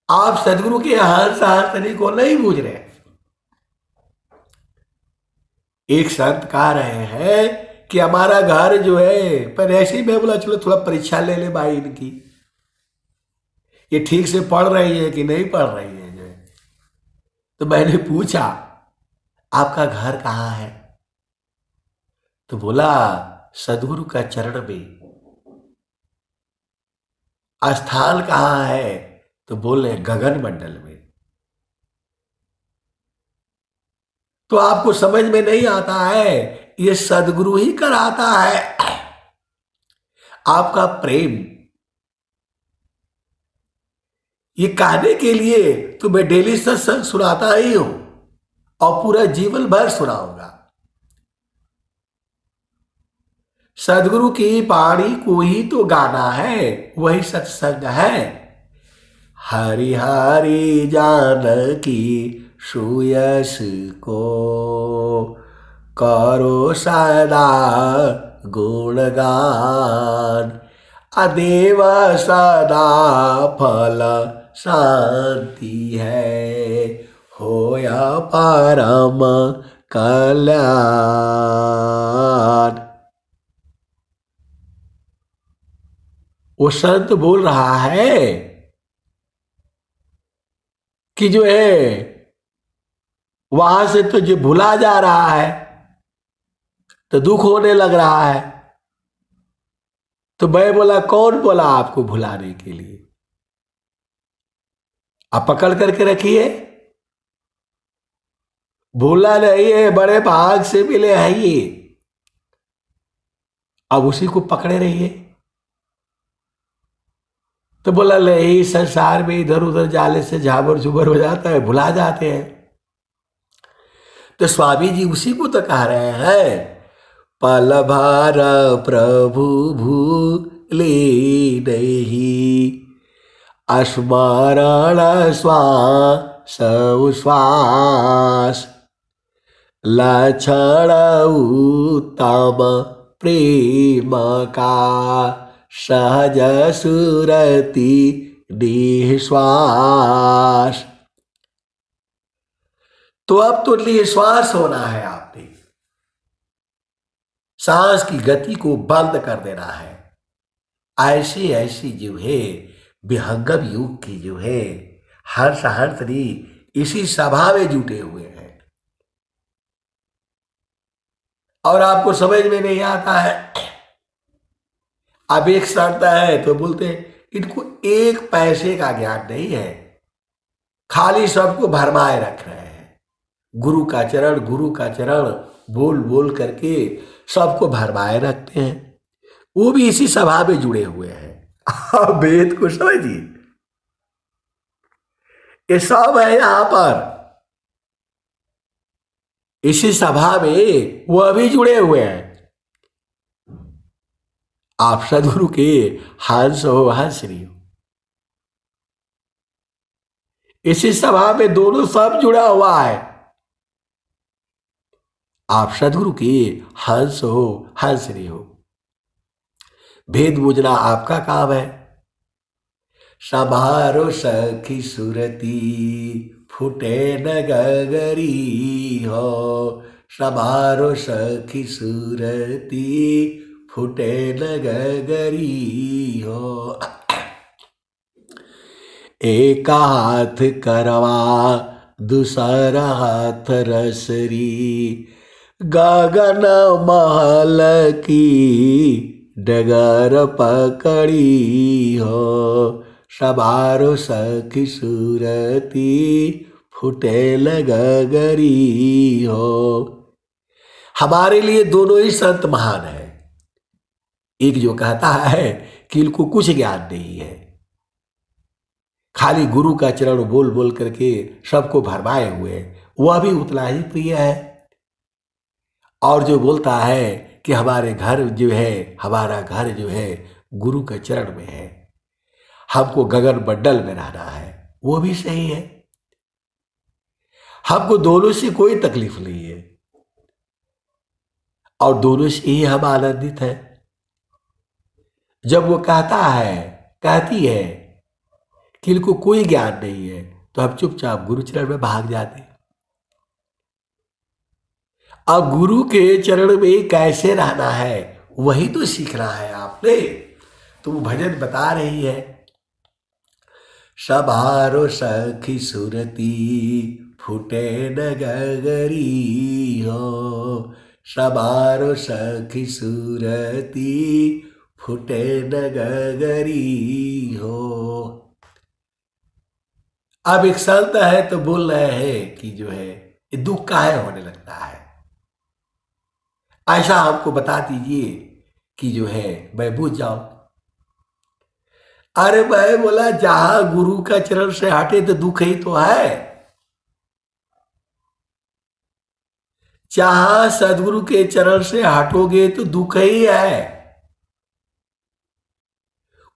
आप सदगुरु के हंस हंसरी को नहीं बूझ रहे। एक संत कह रहे हैं कि हमारा घर जो है, पर ऐसे ही मैं बोला चलो थोड़ा परीक्षा ले ले भाई इनकी, ये ठीक से पढ़ रही है कि नहीं पढ़ रही है जो है। तो मैंने पूछा आपका घर कहाँ है? तो बोला सदगुरु का चरण में। स्थान कहाँ है? तो बोले गगन मंडल में। तो आपको समझ में नहीं आता है, ये सदगुरु ही कराता है आपका प्रेम। ये कहने के लिए तो मैं डेली सत्संग सुनाता ही हूं और पूरा जीवन भर सुनाऊंगा। सदगुरु की पाणी को ही तो गाना है, वही सत्संग है। हरि हरि जानकी सुयस को करो सदा गुणगान। अदेव सदा फल शांति है, होया परम कल्याण। वो संत बोल रहा है कि जो है वहां से तो जो भुला जा रहा है तो दुख होने लग रहा है। तो मैं बोला कौन बोला आपको भुलाने के लिए? आप पकड़ करके रखिए, भूला नहीं है, बड़े भाग से मिले हैं ये, अब उसी को पकड़े रहिए। तो बोला नहीं, संसार में इधर उधर जाने से झाबर झुबर हो जाता है, भुला जाते हैं। तो स्वामी जी उसी को तो कह रहे हैं, पल भर प्रभु भूले नहीं, स्मरण श्वास उश्वास, लक्षण उत्तम प्रेम का, सहज सुरति निश्वास। तो अब तो निश्वास होना है आपने, सांस की गति को बंद कर देना है। ऐसी ऐसी जो है विहंगम युग की जो है हर्ष हर्षरी इसी सभा में जुटे हुए हैं और आपको समझ में नहीं आता है। अब एक शर्त है तो बोलते इनको एक पैसे का ज्ञान नहीं है, खाली सबको भरमाए रख रहे हैं। गुरु का चरण बोल बोल करके सबको भरमाए रखते हैं। वो भी इसी सभा में जुड़े हुए हैं। आप वेद को समझिए, ये सब है यहां पर इसी सभा में, वो अभी जुड़े हुए हैं। आप सदगुरु के हंस हो हंसरी हो, इसी सभा में दोनों सब जुड़ा हुआ है। आप सदगुरु के हंस हो हंसरी हो। भेद बूझना आपका काम है। संभारो सखी सुरती फूटे न गगरी हो, संभारो सखी सुरती फूटे न गगरी हो। एक हाथ करवा दूसरा हाथ रसरी, गगन महल की डगर पकड़ी हो, संभारो सखी सूरती फुटेल गगरी हो। हमारे लिए दोनों ही संत महान है। एक जो कहता है कि इनको कुछ ज्ञान नहीं है, खाली गुरु का चरण बोल बोल करके सबको भरमाए हुए, वह भी उतना ही प्रिय है। और जो बोलता है कि हमारे घर जो है, हमारा घर जो है गुरु के चरण में है, हमको गगन मंडल में रहना है, वो भी सही है। हमको दोनों से कोई तकलीफ नहीं है और दोनों से ही हम आनंदित हैं। जब वो कहता है, कहती है कि इनको कोई ज्ञान नहीं है, तो हम चुपचाप गुरु चरण में भाग जाते। अब गुरु के चरण में कैसे रहना है वही तो सीखना है आपने, तो वो भजन बता रही है। संभारो सखी सुरती फूटे न गगरी हो, संभारो सखी सुरती फूटे न गगरी हो। अब एक संत है तो बोल रहे हैं कि जो है ये दुख काहे होने लगता है, ऐसा हमको बता दीजिए कि जो है मैं बुझ जाऊं। अरे मैं बोला जहां गुरु का चरण से हटे तो दुख ही तो है, जहां सदगुरु के चरण से हटोगे तो दुख ही है।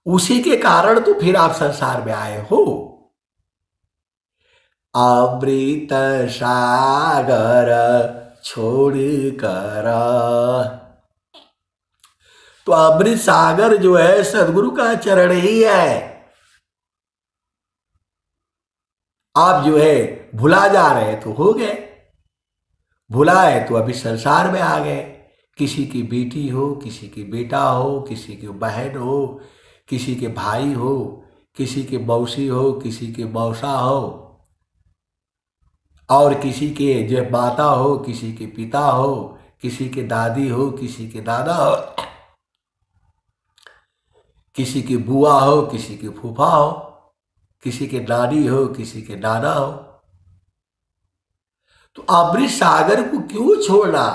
उसी के कारण तो फिर आप संसार में आए हो। अमृत सागर छोड़ कर, तो अमृत सागर जो है सदगुरु का चरण ही है। आप जो है भुला जा रहे तो हो गए, भुलाए तो अभी संसार में आ गए। किसी की बेटी हो, किसी की बेटा हो, किसी की बहन हो, किसी के भाई हो, किसी के मौसी हो, किसी के मौसा हो, और किसी के जो माता हो, किसी के पिता हो, किसी के दादी हो, किसी के दादा हो, किसी की बुआ हो, किसी की फूफा हो, किसी के नानी हो, किसी के नाना हो। तो अमृत सागर को क्यों छोड़ना,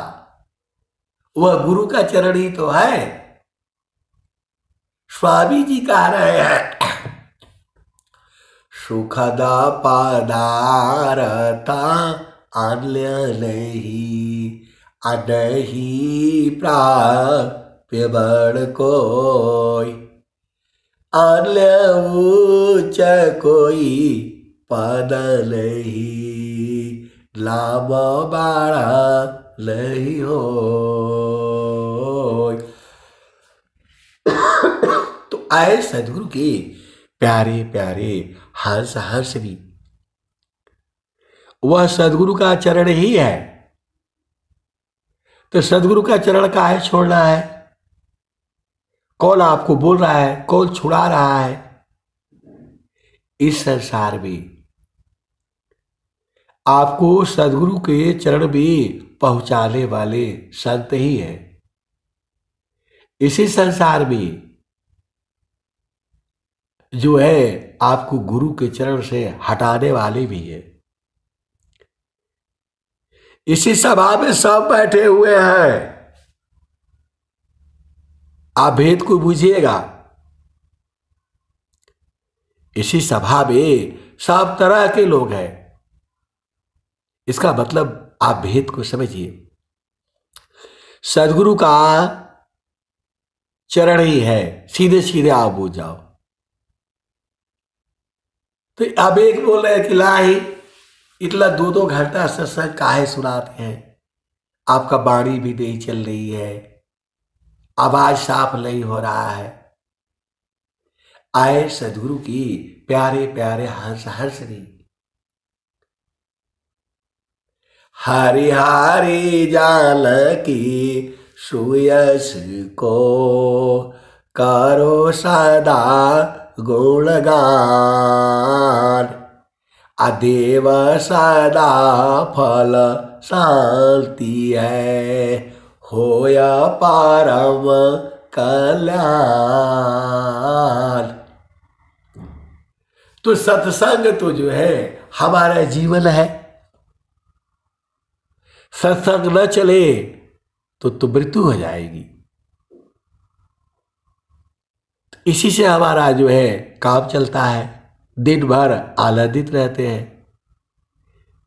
वह गुरु का चरण ही तो है। स्वामी जी कह रहे हैं सुखदा पदारता आन्य नहीं, अनही प्राप्य बड़ कोई, आन्य ऊंच कोई पद नहीं, लाभ बाड़ा नहीं हो। तो आए सदगुरु के प्यारे प्यारे हंस हंस भी, वह सदगुरु का चरण ही है। तो सदगुरु का चरण काहे छोड़ना है? कौन आपको बोल रहा है, कौन छुड़ा रहा है? इस संसार में आपको सदगुरु के चरण में पहुंचाने वाले संत ही है। इसी संसार में जो है आपको गुरु के चरण से हटाने वाले भी है। इसी सभा में सब बैठे हुए हैं, आप भेद को बुझिएगा। इसी सभा में सब तरह के लोग हैं, इसका मतलब आप भेद को समझिए। सदगुरु का चरण ही है, सीधे सीधे आप बुझ जाओ। तो अब एक बोल रहे हैं कि लाई इतना 2-2 घंटा सत्संग काहे सुनाते हैं, आपका वाणी भी नहीं चल रही है, आवाज साफ नहीं हो रहा है। आए सदगुरु की प्यारे प्यारे हंस हंसरी, हरि हरि जाल की सुयस को करो सदा गुणगान। अदेव सदा फल शांति है, होया परम कल्याण। तो सत्संग तो जो है हमारा जीवन है। सत्संग न चले तो मृत्यु हो जाएगी। इसी से हमारा जो है काम चलता है, दिन भर आनंदित रहते हैं।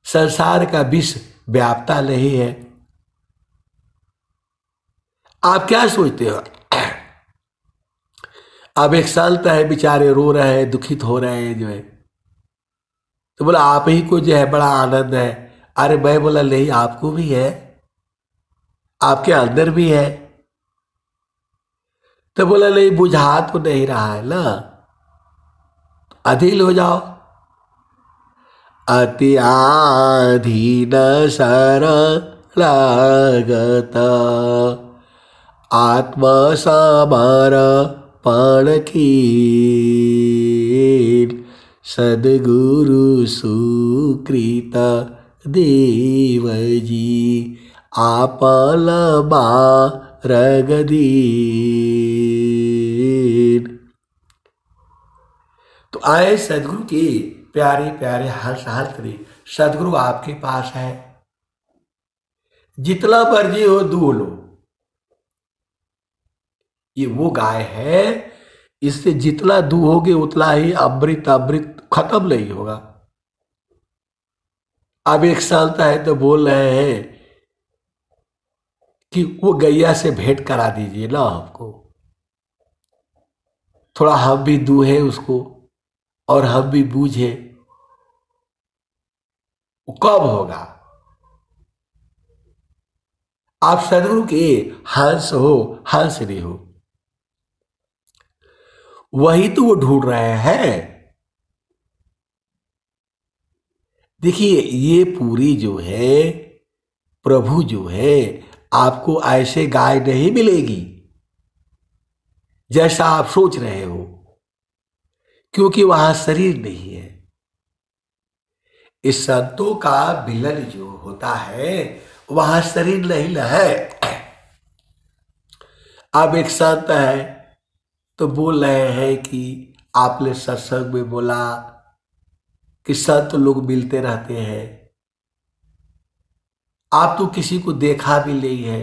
संसार का विष व्यापता नहीं है। आप क्या सोचते हो? अब एक संत है, बेचारे रो रहे हैं, दुखित हो रहे हैं जो है, तो बोला आप ही को जो है बड़ा आनंद है। अरे मैं बोला नहीं, आपको भी है, आपके अंदर भी है। तो बोला नहीं, बुझा तो नहीं रहा है ना, अधील हो जाओ। अति आधीन सर लागत, आत्म समर्पण की। सदगुरु सुकृत देव जी, आपल बारग दीन। तो आए सदगुरु के प्यारे प्यारे हंस हंस। सदगुरु आपके पास है, जितना मर्जी हो दूह लो। ये वो गाय है, इससे जितना दूहोगे उतना ही अमृत अमृत खत्म नहीं होगा। अब एक संत है तो बोल रहे हैं कि वो गैया से भेंट करा दीजिए ना हमको, थोड़ा हम भी दूहे उसको और हम भी बूझे। वो कब होगा? आप सदगुरु के हंस हो, हंस नहीं हो, वही तो वो ढूंढ रहे हैं। देखिए ये पूरी जो है प्रभु जो है, आपको ऐसे गाय नहीं मिलेगी जैसा आप सोच रहे हो, क्योंकि वहां शरीर नहीं है। इस संतों का मिलन जो होता है वहां शरीर नहीं है। अब एक संत है तो बोल रहे हैं कि आपने सत्संग में बोला कि संत लोग मिलते रहते हैं, आप तो किसी को देखा भी नहीं है,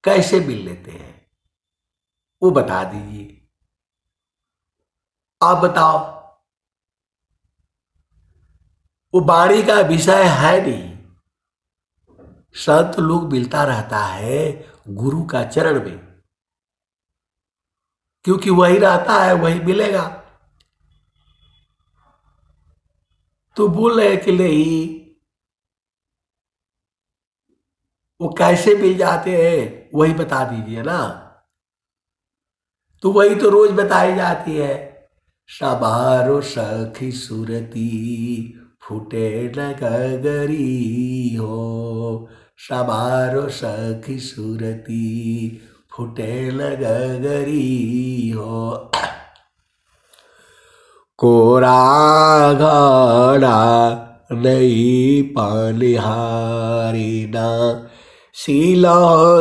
कैसे मिल लेते हैं? वो बता दीजिए, आप बताओ। वो वाणी का विषय है नहीं। संत लोग मिलता रहता है गुरु का चरण में, क्योंकि वही रहता है वही मिलेगा। तो बोल रहे कि नहीं, वो कैसे मिल जाते हैं वही बता दीजिए ना। तो वही तो रोज बताई जाती है। सबारो सखी सुरती, फूटे न गगरी हो। सबारो सखी सुरती, फूटे न गगरी हो। कोरा घड़ा नहीं पानिहारी ना, शीला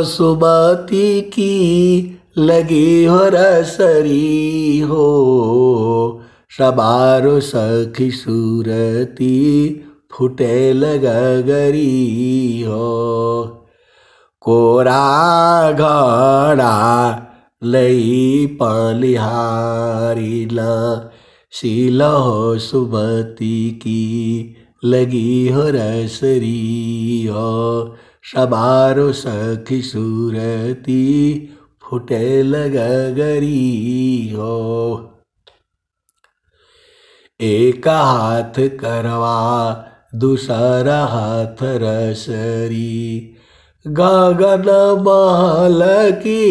सुमति की लगी हो रसरी हो। सबारो सखी सूरती, फुटे लगगरी हो। कोरा घड़ा लई पालिहारी ना, शीला हो सुमति की लगी हो रसरी हो। सबारो सखी सूरती, फुटे लगगरी हो। एक हाथ करवा दूसरा हाथ रसरी, गगन महल की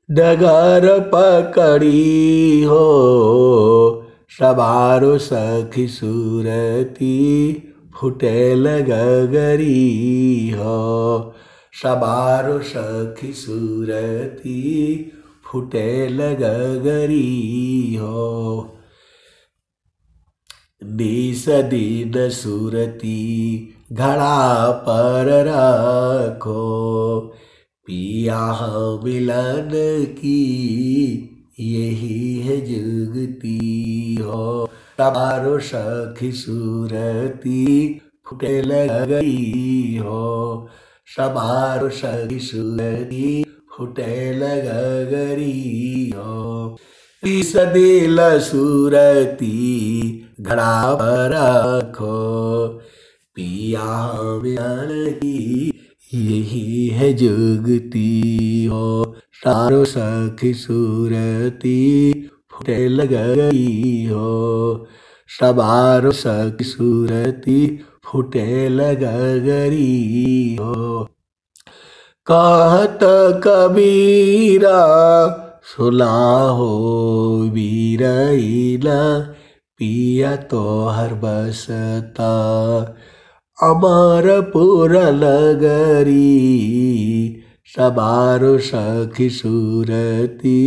डगर पकड़ी हो सवारो सखी सूरती फुटेल गगरी हो सवारो सखी सूरती फुटेल गगरी हो निस दिन सूरती घड़ा पर रखो पिया मिलन की यही है जुगती हो तबारो सखी सूरती फुटे गई हो समारो सखी सूरती फुटे गरी हो इस दिल सूरती घड़ा पर रखो पिया मिलन की यही है जुगती हो सारो सखी सूरती फुटे गई हो सवारो सखी सूरती फुटे गरी हो कहत कबीरा सुना हो वीरैला पिया तो हर बसता अमरपुर नगरी सवारो सखी सूरती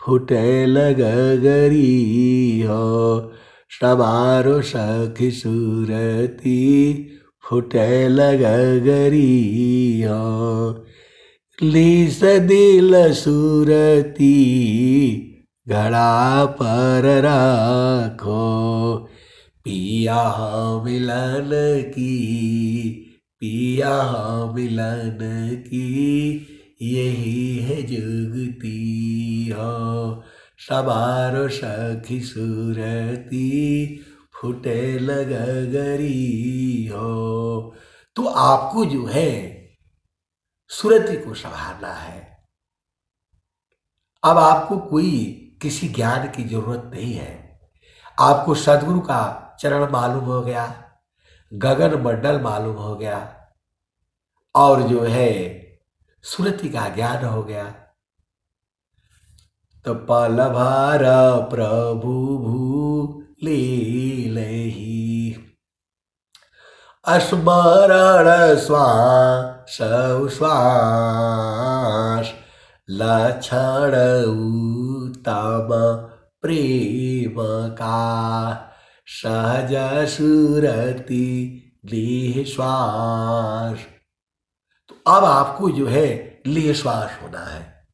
फुटे गगरी हो सवारो सखी सूरती फुटे गगरी हो लीस दिल सूरती घड़ा पर रखो पिया मिलन की पिया मिलन की यही है जुगती हो सवारो सखी सूरती फुटे गगरी हो। तो आपको जो है सूरती को संभालना है। अब आपको कोई किसी ज्ञान की जरूरत नहीं है। आपको सदगुरु का चरण मालूम हो गया, गगन मंडल मालूम हो गया और जो है सूरती का ज्ञान हो गया तो पल भर प्रभु भूले लही स्मरण श्वास श्वास लक्षण उत्तम प्रेम का सहज सूरती लीह श्वास। तो अब आपको जो है लीह श्वास होना है,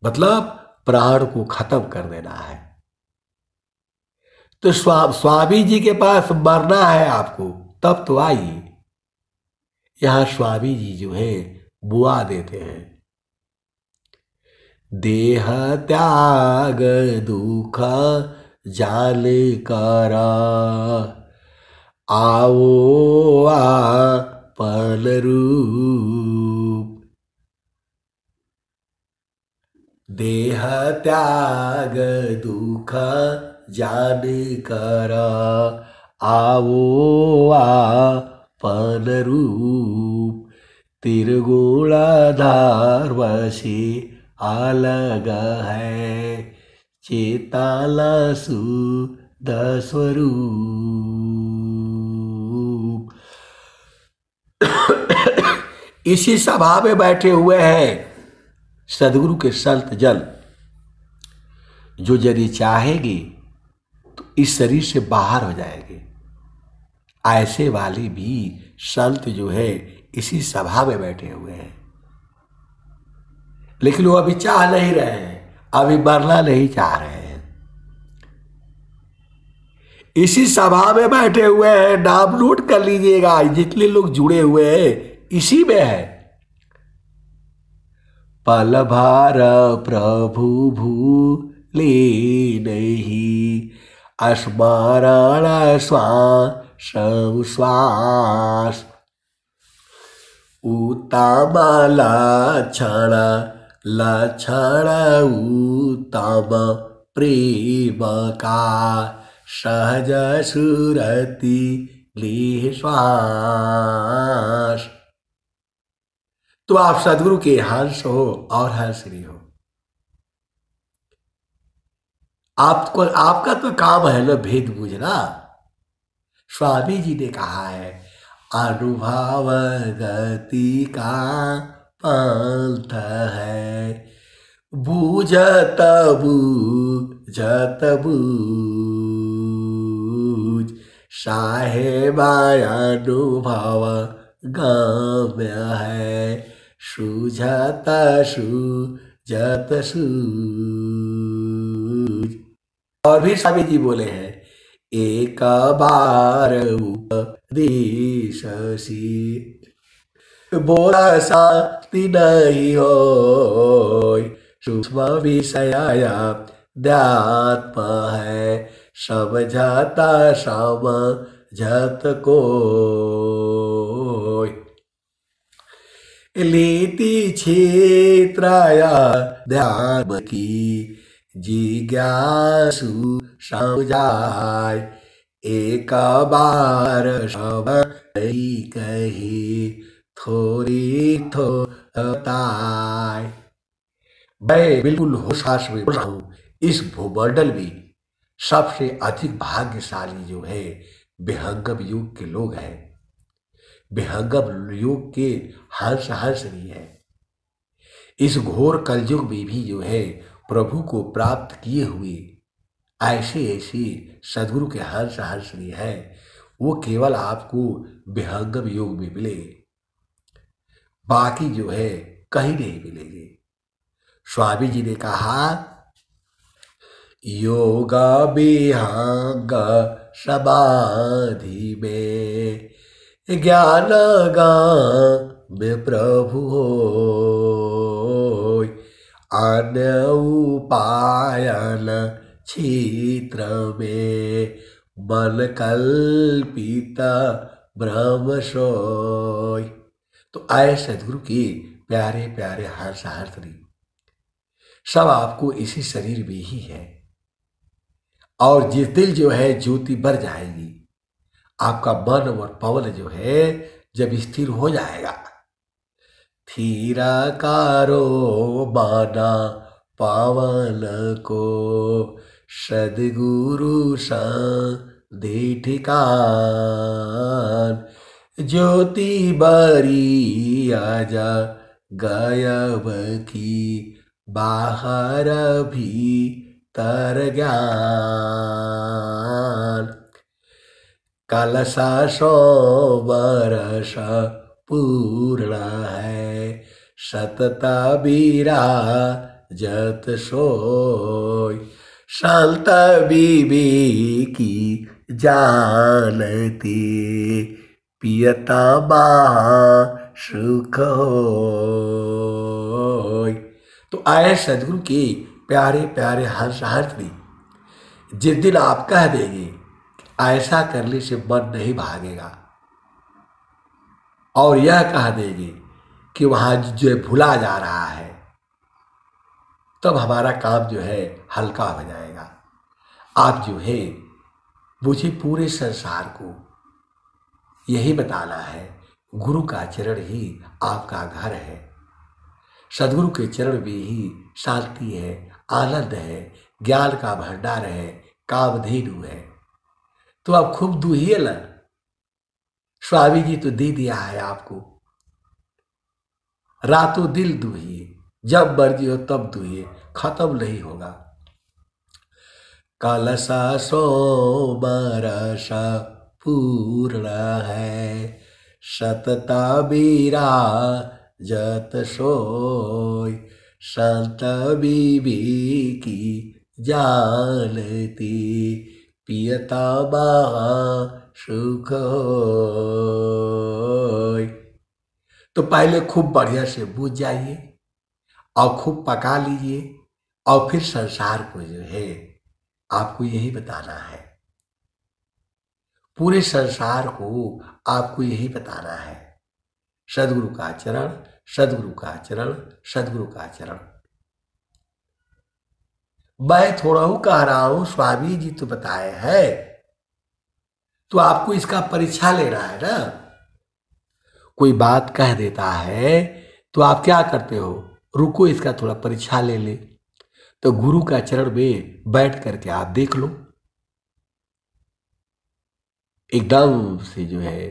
मतलब प्राण को खत्म कर देना है। तो स्वामी जी के पास मरना है आपको, तब तो आइए। यहां स्वामी जी जो है बुआ देते हैं, देह त्याग दुख जाल करा आओ आपन रूप। देह त्याग दुख जान कर आओ आपन रूप। त्रिगुणाधार वशी अलग है चेताला शुद्ध स्वरूप। इसी सभा में बैठे हुए हैं सदगुरु के संत जन, जो यदि चाहेंगे तो इस शरीर से बाहर हो जाएंगे। ऐसे वाले भी संत जो है इसी सभा में बैठे हुए हैं, लेकिन वो अभी चाह नहीं रहे हैं, अभी मरना नहीं चाह रहे हैं। इसी सभा में बैठे हुए हैं, नाम नोट कर लीजिएगा, जितने लोग जुड़े हुए हैं इसी में है। पल भार प्रभु भूले नहीं स्मरण श्वास श्वास। उत्तम लक्षण लक्षण उत्तम प्रेम का सहज सुरति लीह श्वास। तो आप सदगुरु के हंस हो और हंसरी हो। आपको आपका तो काम है ना भेद बूझना। स्वामी जी ने कहा है अनुभव गति का पंथ है, बूझत बूझत बूझ साहेबा अनुभव गम्य है, सूझत सूझत सूझ। और भी स्वामी जी बोले हैं एक बार उपदेश बोला शांति नहीं हो, सूक्ष्म विषय अध्यात्म है, समझता समझत कोई, लीति क्षेत्राय ध्यान की जिज्ञासु समझाय, एक बार सब कही थोड़ी थोताय। मैं बिल्कुल होश में बोल रहा हूं, इस भूमंडल में सबसे अधिक भाग्यशाली जो है विहंगम युग के लोग हैं। विहंगम युग के हंस हंस भी है। इस घोर कलयुग में भी जो है प्रभु को प्राप्त किए हुए ऐसे ऐसे सदगुरु के हंस हंस भी है, वो केवल आपको विहंगम योग में मिलेंगे, बाकी जो है कहीं नहीं मिलेंगे। स्वामी जी ने कहा योग विहंग समाधि में ज्ञान गाम्य प्रभु होय, अन्य उपायन क्षेत्र में मन कल्पित ब्रह्म सोय। तो आए सदगुरु के प्यारे प्यारे हर्ष हर्षरी सब आपको इसी शरीर में ही है। और जिस दिल जो है ज्योति बढ़ जाएगी, आपका मन और पवन जो है जब स्थिर हो जाएगा, थीरा कारो माना पावन को सदगुरु दे ठिकान, ज्योति बरी आजा गायब की बाहर भी तर ज्ञान, कलसा सो बरस पूर्ण है, सतता बीरा जत सोय, शांत विवेकी जानती पियता महा सुख होय। तो आए सदगुरु के प्यारे प्यारे हर्ष हर्ष भी जिस दिन आप कह देंगे ऐसा करने से मन नहीं भागेगा, और यह कह देंगे कि वहां जो भुला जा रहा है, तब हमारा काम जो है हल्का हो जाएगा। आप जो है मुझे पूरे संसार को यही बताना है, गुरु का चरण ही आपका घर है, सदगुरु के चरण में ही शांति है, आनंद है, ज्ञान का भंडार है, कामधेनु है। तो आप खूब दुहिए ना, स्वामी जी तो दे दिया है आपको, रातों दिल दुहिए, जब मर्जी हो तब दुहिए, खत्म नहीं होगा। कलसा सो बरसा पूर्ण है, सतता बीरा जत सोय, संत विवेकी जानती पियता महा सुख होय। तो पहले खूब बढ़िया से बूझ जाइए और खूब पका लीजिए, और फिर संसार को जो है आपको यही बताना है, पूरे संसार को आपको यही बताना है, सदगुरु का चरण, सदगुरु का चरण, सदगुरु का चरण। मैं थोड़ा हूं कह रहा हूं, स्वामी जी तो बताए हैं, तो आपको इसका परीक्षा लेना है ना। कोई बात कह देता है तो आप क्या करते हो, रुको इसका थोड़ा परीक्षा ले ले, तो गुरु का चरण में बैठ करके आप देख लो, एकदम से जो है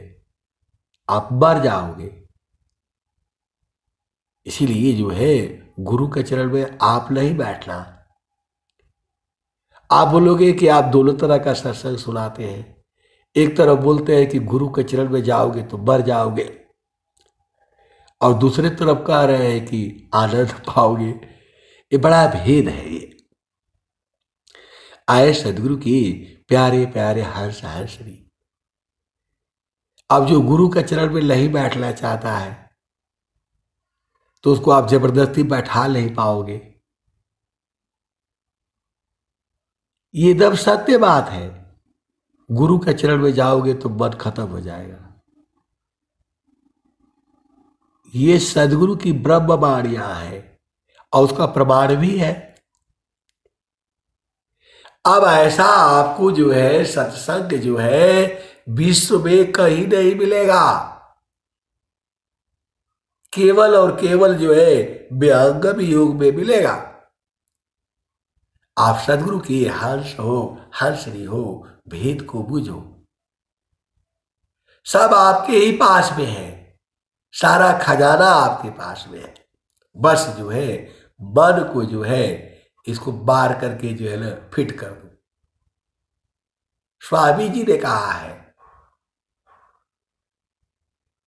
आप मर जाओगे। इसीलिए जो है गुरु के चरण में आप नहीं बैठना। आप बोलोगे कि आप दोनों तरह का सत्संग सुनाते हैं, एक तरफ बोलते हैं कि गुरु के चरण में जाओगे तो मर जाओगे, और दूसरे तरफ कह रहे हैं कि आनंद पाओगे। ये बड़ा भेद है। ये आए सदगुरु की प्यारे प्यारे हंस हंसरी। अब जो गुरु के चरण में नहीं बैठना चाहता है तो उसको आप जबरदस्ती बैठा नहीं पाओगे। ये एकदम सत्य बात है। गुरु के चरण में जाओगे तो मन खत्म हो जाएगा। ये सदगुरु की ब्रह्म वाणियां है और उसका प्रमाण भी है। अब ऐसा आपको जो है सत्संग जो है विश्व में कहीं नहीं मिलेगा। केवल और केवल जो है विहंगम योग में मिलेगा। आप सदगुरु की हंस हो हंसनी हो, भेद को बुझो। सब आपके ही पास में है, सारा खजाना आपके पास में है। बस जो है मन को जो है इसको बार करके जो है ना फिट कर दो। स्वामी जी ने कहा है।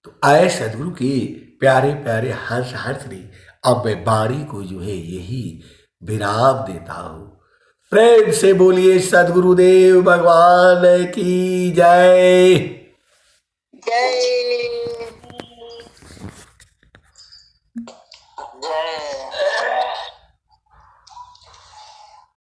तो आए सदगुरु की प्यारे प्यारे हंस हंसनी। अब मैं वाणी को जो है यही विराम देता हूं। प्रेम से बोलिए सदगुरुदेव भगवान की जय। जय।